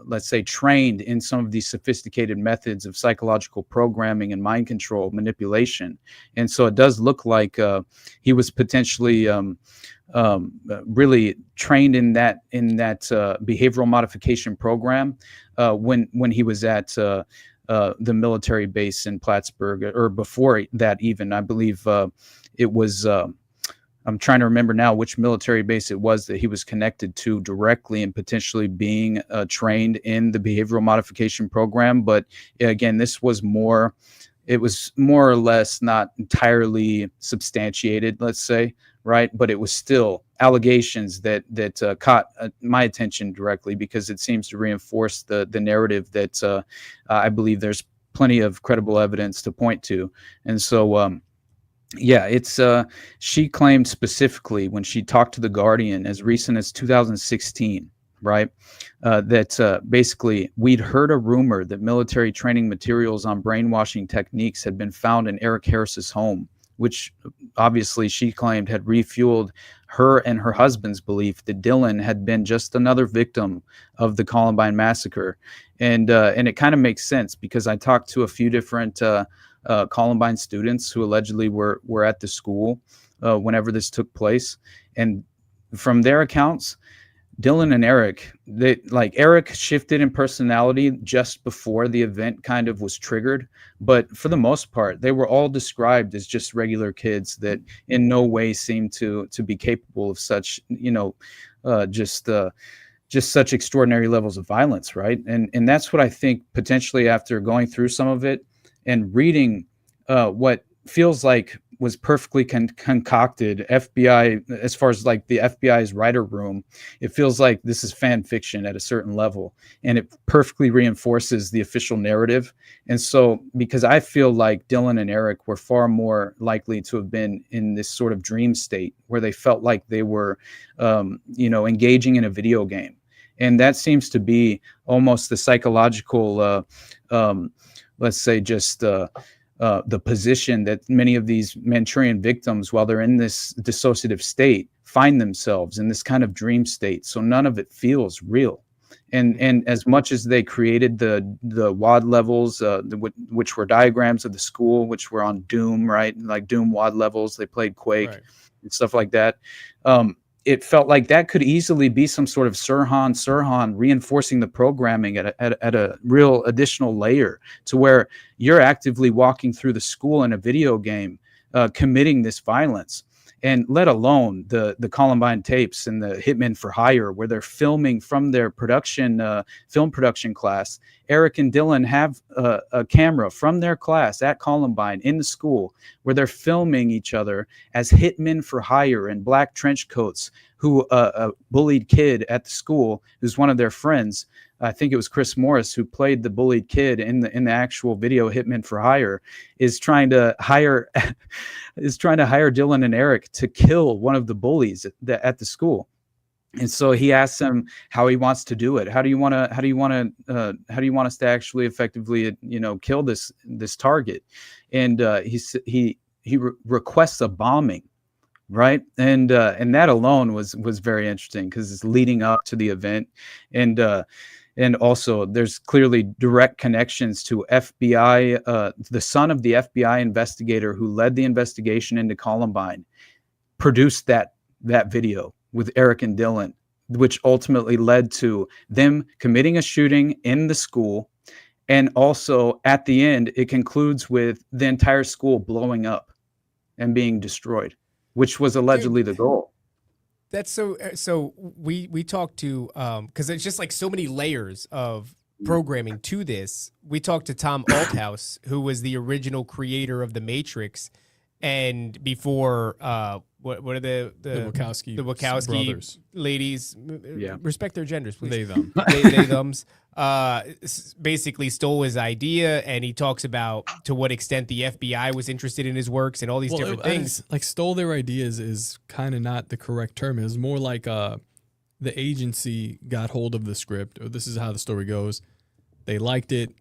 C: let's say, trained in some of these sophisticated methods of psychological programming and mind control manipulation. And so it does look like he was potentially really trained in that behavioral modification program when he was at the military base in Plattsburgh, or before that even. I believe it was I'm trying to remember now which military base it was that he was connected to directly and potentially being trained in the behavioral modification program. But again, it was more or less not entirely substantiated, let's say, right? But it was still allegations that caught my attention directly, because it seems to reinforce the narrative that I believe there's plenty of credible evidence to point to. And so, yeah, it's she claimed specifically when she talked to The Guardian as recent as 2016, right, that basically we'd heard a rumor that military training materials on brainwashing techniques had been found in Eric Harris's home, which obviously she claimed had refueled her and her husband's belief that Dylan had been just another victim of the Columbine Massacre. And it kind of makes sense, because I talked to a few different Columbine students who allegedly were at the school whenever this took place, and from their accounts, Dylan and Eric, Eric shifted in personality just before the event kind of was triggered, but for the most part, they were all described as just regular kids that in no way seemed to be capable of such, just such extraordinary levels of violence, right? And that's what I think, potentially after going through some of it and reading what feels like was perfectly concocted FBI, as far as like the FBI's writer room, it feels like this is fan fiction at a certain level, and it perfectly reinforces the official narrative. And so, because I feel like Dylan and Eric were far more likely to have been in this sort of dream state where they felt like they were, engaging in a video game. And that seems to be almost the psychological, let's say, just the position that many of these Manchurian victims, while they're in this dissociative state, find themselves in this kind of dream state. So none of it feels real. And as much as they created the WAD levels, which were diagrams of the school, which were on Doom, right? Like Doom WAD levels, they played Quake, right, and stuff like that. It felt like that could easily be some sort of Sirhan reinforcing the programming at a real additional layer, to where you're actively walking through the school in a video game, committing this violence. And let alone the Columbine tapes and the Hitmen for Hire, where they're filming from their film production class. Eric and Dylan have a camera from their class at Columbine in the school, where they're filming each other as hitmen for hire in black trench coats, who a bullied kid at the school, who's one of their friends, I think it was Chris Morris, who played the bullied kid in the actual video Hitmen for Hire, is trying to hire Dylan and Eric to kill one of the bullies at the school. And so he asks him how he wants to do it. How do you want us to actually effectively, kill this target? And he requests a bombing. Right. And that alone was very interesting, because it's leading up to the event. And also there's clearly direct connections to FBI. The son of the FBI investigator who led the investigation into Columbine produced that video with Eric and Dylan, which ultimately led to them committing a shooting in the school. And also at the end, it concludes with the entire school blowing up and being destroyed, which was allegedly the goal.
A: That's so we talked to, because it's just like so many layers of programming to this. We talked to Tom Althouse, who was the original creator of The Matrix, and before what are the
B: Wachowski brothers.
A: ladies?
C: Yeah.
A: Respect their genders, please.
B: They them.
A: they thumbs. Basically stole his idea, and he talks about to what extent the FBI was interested in his works and all these different things.
B: Like stole their ideas is kind of not the correct term. It was more like the agency got hold of the script. Or this is how the story goes. They liked it.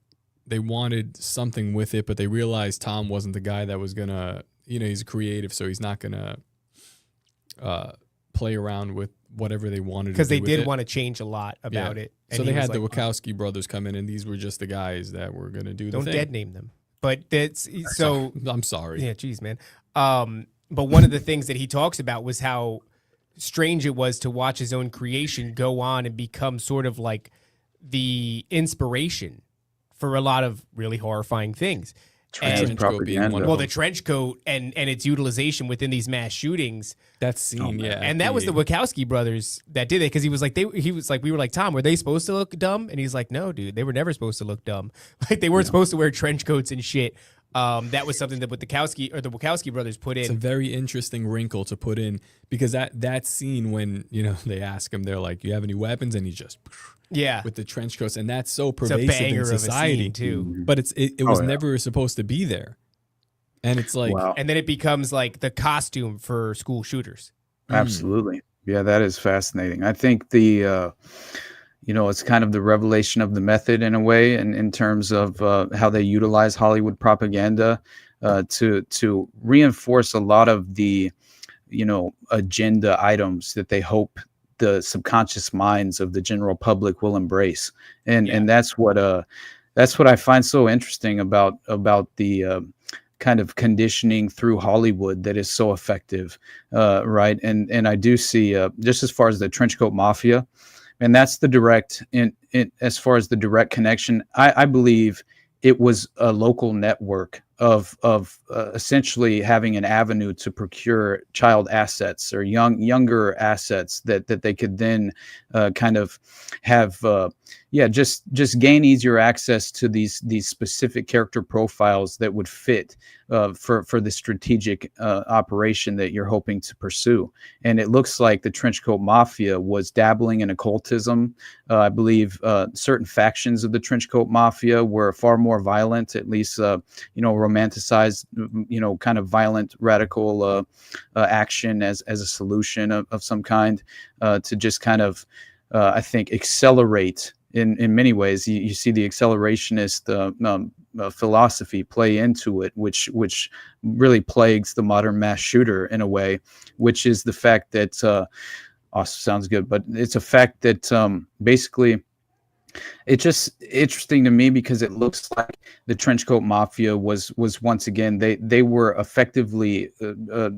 B: They wanted something with it, but they realized Tom wasn't the guy that was gonna. He's a creative, so he's not gonna play around with whatever they wanted.
A: Because they did want to change a lot about it.
B: So they had the Wachowski brothers come in, and these were just the guys that were gonna do the thing.
A: Don't dead name them. But that's so.
B: I'm sorry.
A: Yeah, geez, man. But one of the things that he talks about was how strange it was to watch his own creation go on and become sort of like the inspiration for a lot of really horrifying things.
C: Trench coat being one of
A: well, the trench coat and its utilization within these mass shootings.
B: That scene, yeah.
A: And that was the Wachowski brothers that did it, because he was like, we were like, Tom, were they supposed to look dumb? And he's like, no, dude, they were never supposed to look dumb. Like they weren't supposed to wear trench coats and shit. That was something that the Wachowski brothers put in.
B: It's a very interesting wrinkle to put in, because that scene when they ask him, they're like, "You have any weapons?" and he just with the trench coats, and that's so pervasive in society
A: of a scene too.
B: But it was never supposed to be there, and it's like,
A: and then it becomes like the costume for school shooters.
C: Absolutely, yeah, that is fascinating. I think it's kind of the revelation of the method in a way, and in terms of how they utilize Hollywood propaganda to reinforce a lot of the, agenda items that they hope the subconscious minds of the general public will embrace. And that's what I find so interesting about the kind of conditioning through Hollywood that is so effective, right? And I do see just as far as the trenchcoat mafia. And that's the direct, as far as the direct connection, I believe it was a local network of essentially having an avenue to procure child assets or younger assets that they could then kind of have just gain easier access to these specific character profiles that would fit for the strategic operation that you're hoping to pursue. And it looks like the Trenchcoat Mafia was dabbling in occultism. I believe certain factions of the Trenchcoat Mafia were far more violent, at least romanticized, kind of violent radical action as a solution of some kind to just kind of I think accelerate in many ways. You see the accelerationist philosophy play into it, which really plagues the modern mass shooter in a way, which is the fact that sounds good, but it's a fact that basically it's just interesting to me because it looks like the Trenchcoat Mafia was once again they were effectively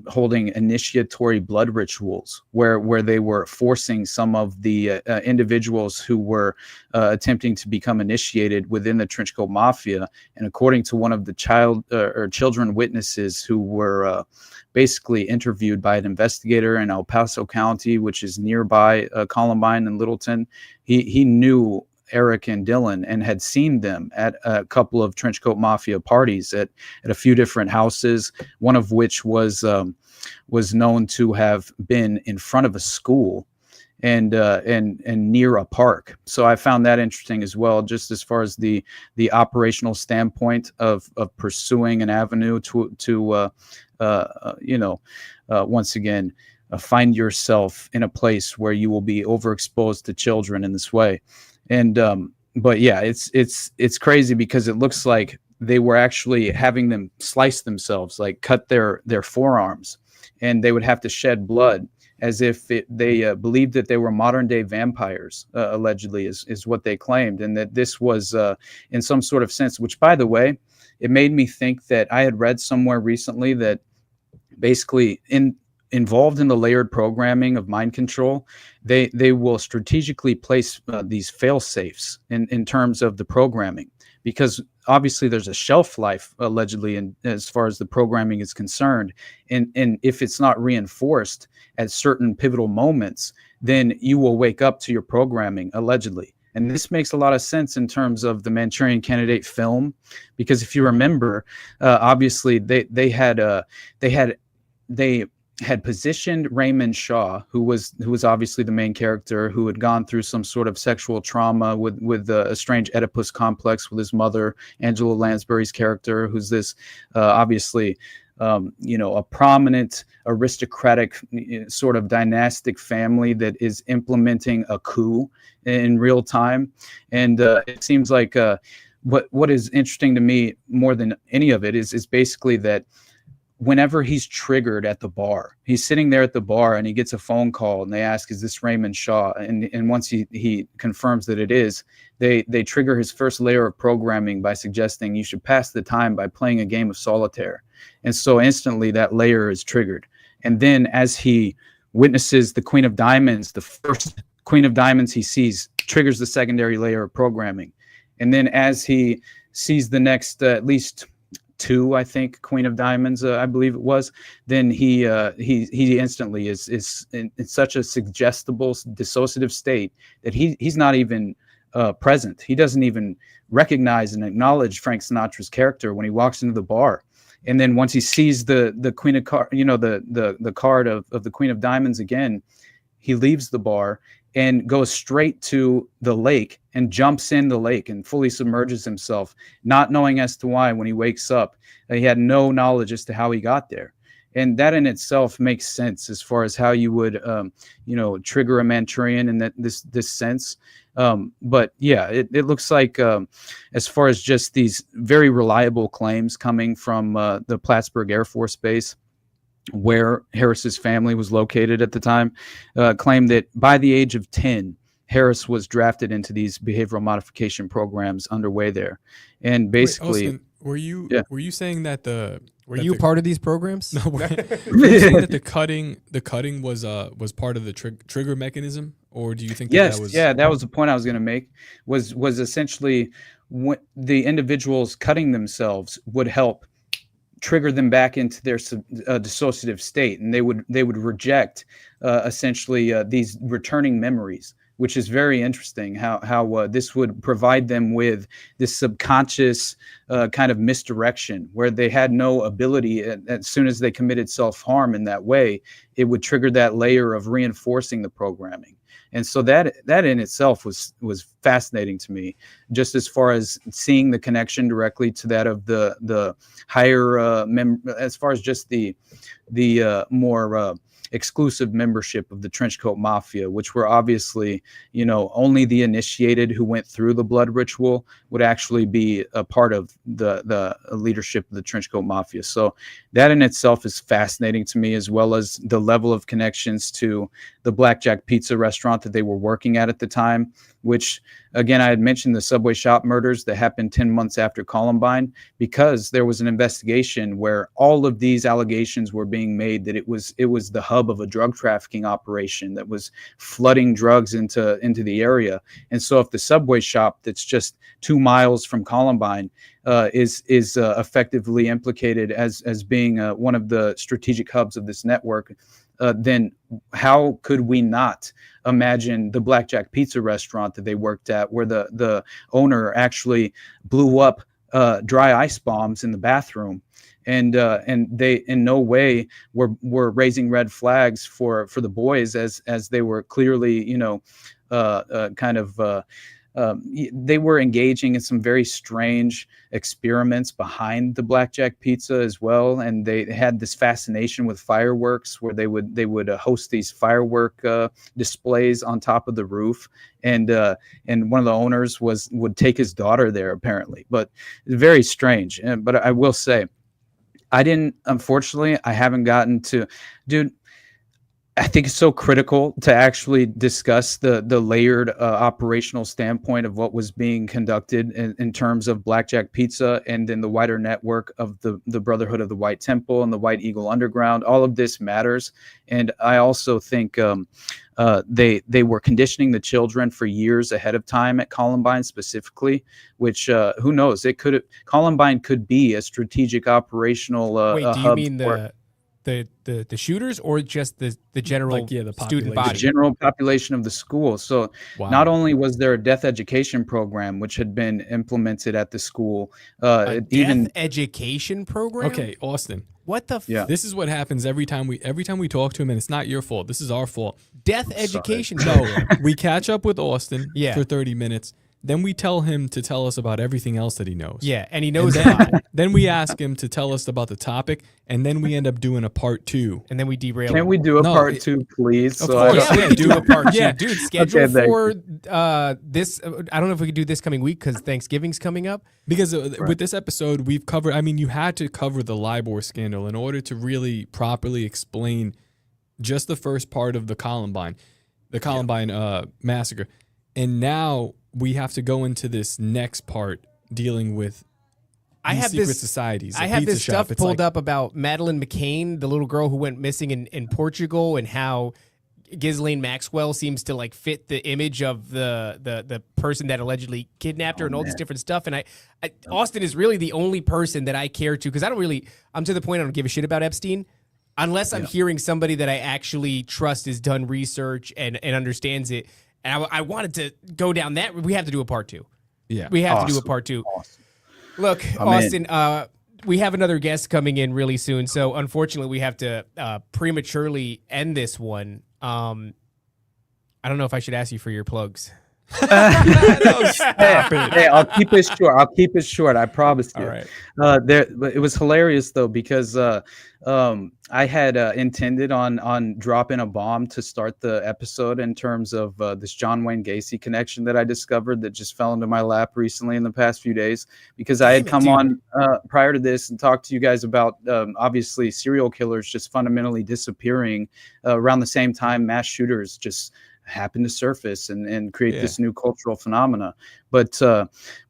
C: holding initiatory blood rituals where they were forcing some of the individuals who were attempting to become initiated within the Trenchcoat Mafia. And according to one of the children witnesses who were basically interviewed by an investigator in El Paso County, which is nearby Columbine and Littleton, he knew Eric and Dylan and had seen them at a couple of Trenchcoat Mafia parties at a few different houses, one of which was known to have been in front of a school and near a park. So I found that interesting as well, just as far as the operational standpoint of pursuing an avenue to once again find yourself in a place where you will be overexposed to children in this way. And but yeah, it's crazy because it looks like they were actually having them slice themselves, like cut their forearms, and they would have to shed blood as if they believed that they were modern day vampires, allegedly is what they claimed. And that this was in some sort of sense, which by the way, it made me think that I had read somewhere recently that basically involved in the layered programming of mind control, they will strategically place these fail safes in terms of the programming, because obviously there's a shelf life allegedly in as far as the programming is concerned, and if it's not reinforced at certain pivotal moments, then you will wake up to your programming allegedly. And this makes a lot of sense in terms of the Manchurian Candidate film, because if you remember, obviously they had positioned Raymond Shaw, who was obviously the main character, who had gone through some sort of sexual trauma with a strange Oedipus complex with his mother, Angela Lansbury's character, who's this obviously a prominent aristocratic sort of dynastic family that is implementing a coup in real time. And it seems like what is interesting to me more than any of it is basically that whenever he's triggered at the bar, he's sitting there at the bar and he gets a phone call and they ask, is this Raymond Shaw? And once he confirms that it is, they trigger his first layer of programming by suggesting you should pass the time by playing a game of solitaire. And so instantly that layer is triggered. And then as he witnesses the Queen of Diamonds, the first Queen of Diamonds he sees triggers the secondary layer of programming. And then as he sees the next at least two, I think, Queen of Diamonds, I believe it was, then he instantly is in such a suggestible, dissociative state that he's not even present. He doesn't even recognize and acknowledge Frank Sinatra's character when he walks into the bar. And then once he sees the Queen of the card of the Queen of Diamonds again, he leaves the bar and goes straight to the lake and jumps in the lake and fully submerges himself, not knowing as to why. When he wakes up, he had no knowledge as to how he got there. And that in itself makes sense as far as how you would, trigger a Manchurian in this sense. But yeah, it looks like as far as just these very reliable claims coming from the Plattsburgh Air Force Base, where Harris's family was located at the time, claimed that by the age of 10, Harris was drafted into these behavioral modification programs underway there. And basically,
B: wait, Austin, were you saying that
A: were you part of these programs?
B: No, were you saying that the cutting was part of the trigger mechanism, or do you think
C: yes,
B: that was?
C: Yeah, that was the point I was going to make. Was essentially what the individuals cutting themselves would help trigger them back into their dissociative state, and they would reject essentially these returning memories, which is very interesting. How this would provide them with this subconscious kind of misdirection, where they had no ability. As soon as they committed self-harm in that way, it would trigger that layer of reinforcing the programming. And so that in itself was fascinating to me, just as far as seeing the connection directly to that of the higher as far as just the more exclusive membership of the Trenchcoat Mafia, which were obviously, only the initiated who went through the blood ritual would actually be a part of the leadership of the Trenchcoat Mafia. So that in itself is fascinating to me, as well as the level of connections to the Blackjack Pizza restaurant that they were working at the time, which, again, I had mentioned the Subway shop murders that happened 10 months after Columbine, because there was an investigation where all of these allegations were being made that it was the hub of a drug trafficking operation that was flooding drugs into the area. And so if the Subway shop that's just 2 miles from Columbine is effectively implicated as being one of the strategic hubs of this network, then how could we not imagine the Blackjack Pizza restaurant that they worked at, where the owner actually blew up dry ice bombs in the bathroom, and they in no way were raising red flags for the boys, as they were clearly they were engaging in some very strange experiments behind the Blackjack Pizza as well, and they had this fascination with fireworks, where they would host these firework displays on top of the roof, and one of the owners would take his daughter there apparently. But very strange. But I will say, unfortunately, I haven't gotten to, dude. I think it's so critical to actually discuss the layered operational standpoint of what was being conducted in terms of Blackjack Pizza, and then the wider network of the Brotherhood of the White Temple and the White Eagle Underground. All of this matters. And I also think they were conditioning the children for years ahead of time at Columbine specifically, which who knows, Columbine could be a strategic operational
A: Wait, do you mean the shooters, or just the general
B: the
A: student body?
C: The general population of the school. So not only was there a death education program which had been implemented at the school,
A: death education program.
B: Okay, Austin.
A: What the?
C: Yeah.
B: This is what happens every time we talk to him, and it's not your fault. This is our fault.
A: Death education.
B: No, we catch up with Austin
A: Yeah.
B: for 30 minutes. Then we tell him to tell us about everything else that he knows.
A: Yeah, and he knows a lot.
B: Then we ask him to tell us about the topic, and then we end up doing a part 2.
A: And then we derail.
C: Can we do a part 2, please?
B: Of
C: So
B: course.
A: Yeah, we
B: Yeah,
A: can do a part 2.
B: Yeah.
A: Dude, schedule
C: Okay, thank
A: for this. I don't know if we could do this coming week because Thanksgiving's coming up.
B: Because with this episode, we've covered, I mean, you had to cover the LIBOR scandal in order to really properly explain just the first part of the Columbine massacre. And now we have to go into this next part dealing with secret societies.
A: I have this stuff pulled up about Madeleine McCain, the little girl who went missing in Portugal, and how Ghislaine Maxwell seems to like fit the image of the person that allegedly kidnapped her and all this different stuff. And Austin is really the only person that I care to, because I'm to the point I don't give a shit about Epstein unless I'm hearing somebody that I actually trust has done research and understands it. And I wanted to go down that. We have to do a part 2.
B: Yeah.
A: We have to do a part 2.
C: Awesome.
A: Look, Austin, we have another guest coming in really soon. So unfortunately, we have to prematurely end this one. I don't know if I should ask you for your plugs.
C: Hey, I'll keep it short. I promise you.
B: All right.
C: It was hilarious though, because I had intended on dropping a bomb to start the episode in terms of this John Wayne Gacy connection that I discovered that just fell into my lap recently in the past few days, because I had come on prior to this and talked to you guys about obviously serial killers just fundamentally disappearing around the same time mass shooters just happen to surface and create this new cultural phenomena. But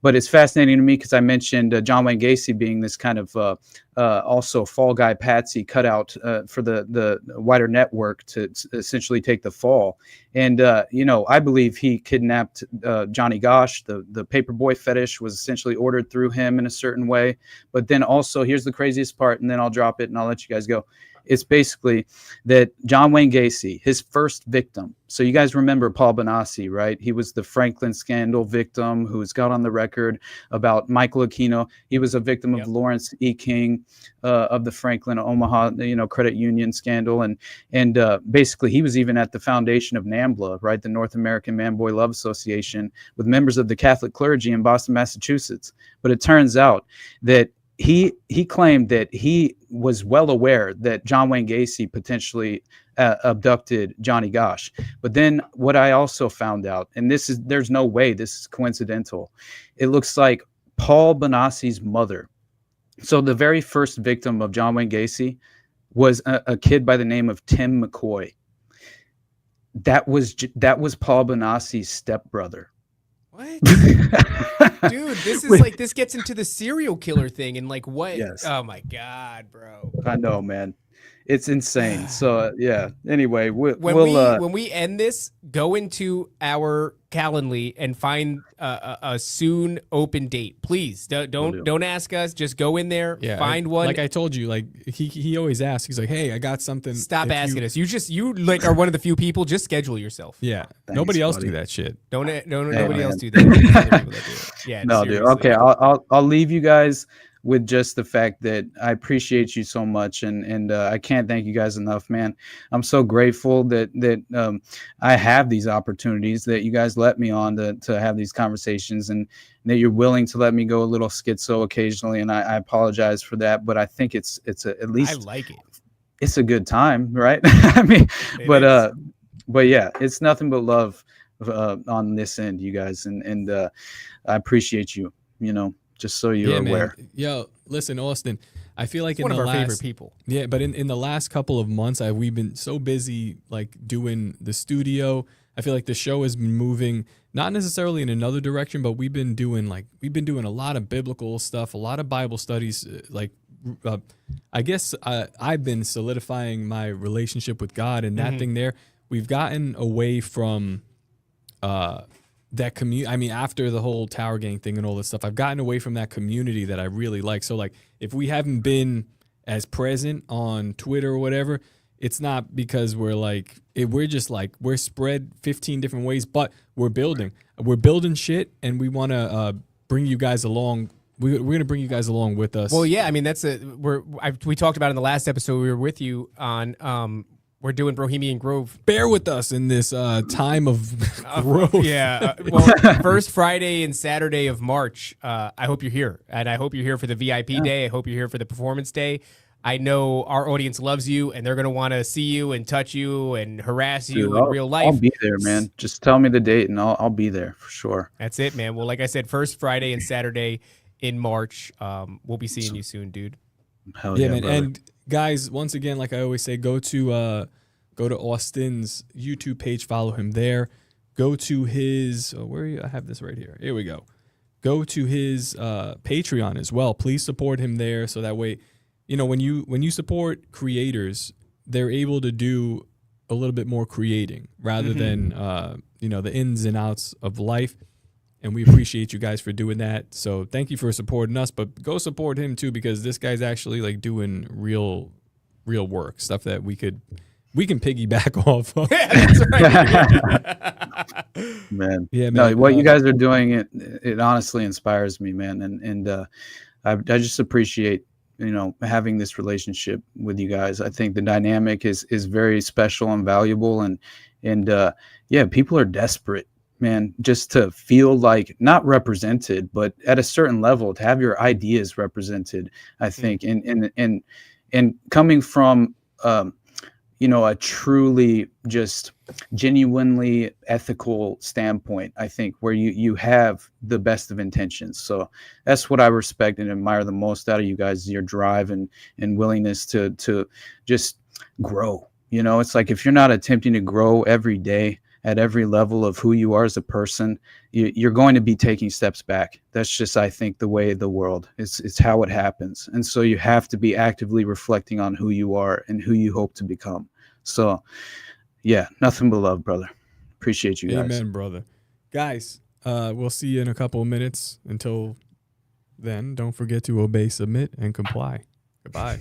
C: it's fascinating to me because I mentioned John Wayne Gacy being this kind of also fall guy patsy cutout for the wider network to essentially take the fall. And I believe he kidnapped Johnny Gosch. The paperboy fetish was essentially ordered through him in a certain way. But then also, here's the craziest part, and then I'll drop it and I'll let you guys go. It's basically that John Wayne Gacy, his first victim. So you guys remember Paul Bonacci, right? He was the Franklin scandal victim who's got on the record about Michael Aquino. He was a victim of Lawrence E. King of the Franklin Omaha, credit union scandal. And basically he was even at the foundation of NAMBLA, right? The North American Man Boy Love Association, with members of the Catholic clergy in Boston, Massachusetts. But it turns out that he claimed that he was well aware that John Wayne Gacy potentially abducted Johnny Gosch. But then what I also found out, and there's no way this is coincidental, it looks like Paul Bonacci's mother. So the very first victim of John Wayne Gacy was a kid by the name of Tim McCoy. That was Paul Bonacci's stepbrother.
A: What? Dude, this is like, this gets into the serial killer thing and like what?
C: Yes.
A: Oh my God, bro.
C: I know, man. It's insane. So yeah. Anyway,
A: when we end this, go into our Calendly and find a soon open date, please. Don't ask us. Just go in there, find one.
B: Like I told you, like he always asks. He's like, "Hey, I got something."
A: Stop asking us. You like are one of the few people. Just schedule yourself.
B: Yeah.
C: Thanks,
B: nobody else
C: buddy.
B: do that shit.
A: Nobody else do that. There's other people that do it. Yeah.
C: No,
A: seriously.
C: dude. Okay, I'll leave you guys with just the fact that I appreciate you so much, and I can't thank you guys enough, man. I'm so grateful that I have these opportunities, that you guys let me on to have these conversations, and that you're willing to let me go a little schizo occasionally, and I apologize for that, but I think it's at least
A: I like it.
C: It's a good time, right? I mean, but yeah, it's nothing but love on this end, you guys, and I appreciate you, just so you're aware.
B: Man. Yo, listen, Austin, I feel like
A: One of our favorite people.
B: Yeah, but in the last couple of months, we've been so busy like doing the studio. I feel like the show has been moving not necessarily in another direction, but we've been doing a lot of biblical stuff, a lot of Bible studies. I guess I've been solidifying my relationship with God, and that thing there. We've gotten away from that community. I mean, after the whole Tower Gang thing and all this stuff, I've gotten away from that community that I really like. So like, if we haven't been as present on Twitter or whatever, it's not because we're just like, we're spread 15 different ways, but we're building shit, and we want to bring you guys along we're gonna bring you guys along with us.
A: Well, yeah, I mean we talked about in the last episode we were with you on. We're doing Bohemian Grove.
B: Bear with us in this time of growth.
A: Yeah. Well, first Friday and Saturday of March. I hope you're here, and I hope you're here for the VIP day. I hope you're here for the performance day. I know our audience loves you, and they're going to want to see you and touch you and harass you in real life.
C: I'll be there, man. Just tell me the date, and I'll be there for sure.
A: That's it, man. Well, like I said, first Friday and Saturday in March. We'll be seeing you soon, dude.
C: Hell yeah,
B: man.
C: brother.
B: And guys, once again, like I always say, go to Austin's YouTube page, follow him there. Go to his I have this right here. Here we go. Go to his Patreon as well. Please support him there, so that way, when you support creators, they're able to do a little bit more creating rather than the ins and outs of life. And we appreciate you guys for doing that. So thank you for supporting us, but go support him too, because this guy's actually like doing real work, stuff that we can piggyback off of.
A: That's right.
C: Man.
B: Yeah, man.
C: No, what you guys are doing, it honestly inspires me, man. And I just appreciate, having this relationship with you guys. I think the dynamic is very special and valuable. And people are desperate, man, just to feel like not represented, but at a certain level to have your ideas represented, I think. And coming from, a truly just genuinely ethical standpoint, I think, where you have the best of intentions. So that's what I respect and admire the most out of you guys, your drive and willingness to just grow. It's like, if you're not attempting to grow every day at every level of who you are as a person, you're going to be taking steps back. That's just, I think, the way of the world. It's how it happens. And so you have to be actively reflecting on who you are and who you hope to become. So, yeah, nothing but love, brother. Appreciate you guys.
B: Amen, brother. Guys, we'll see you in a couple of minutes. Until then, don't forget to obey, submit, and comply. Goodbye.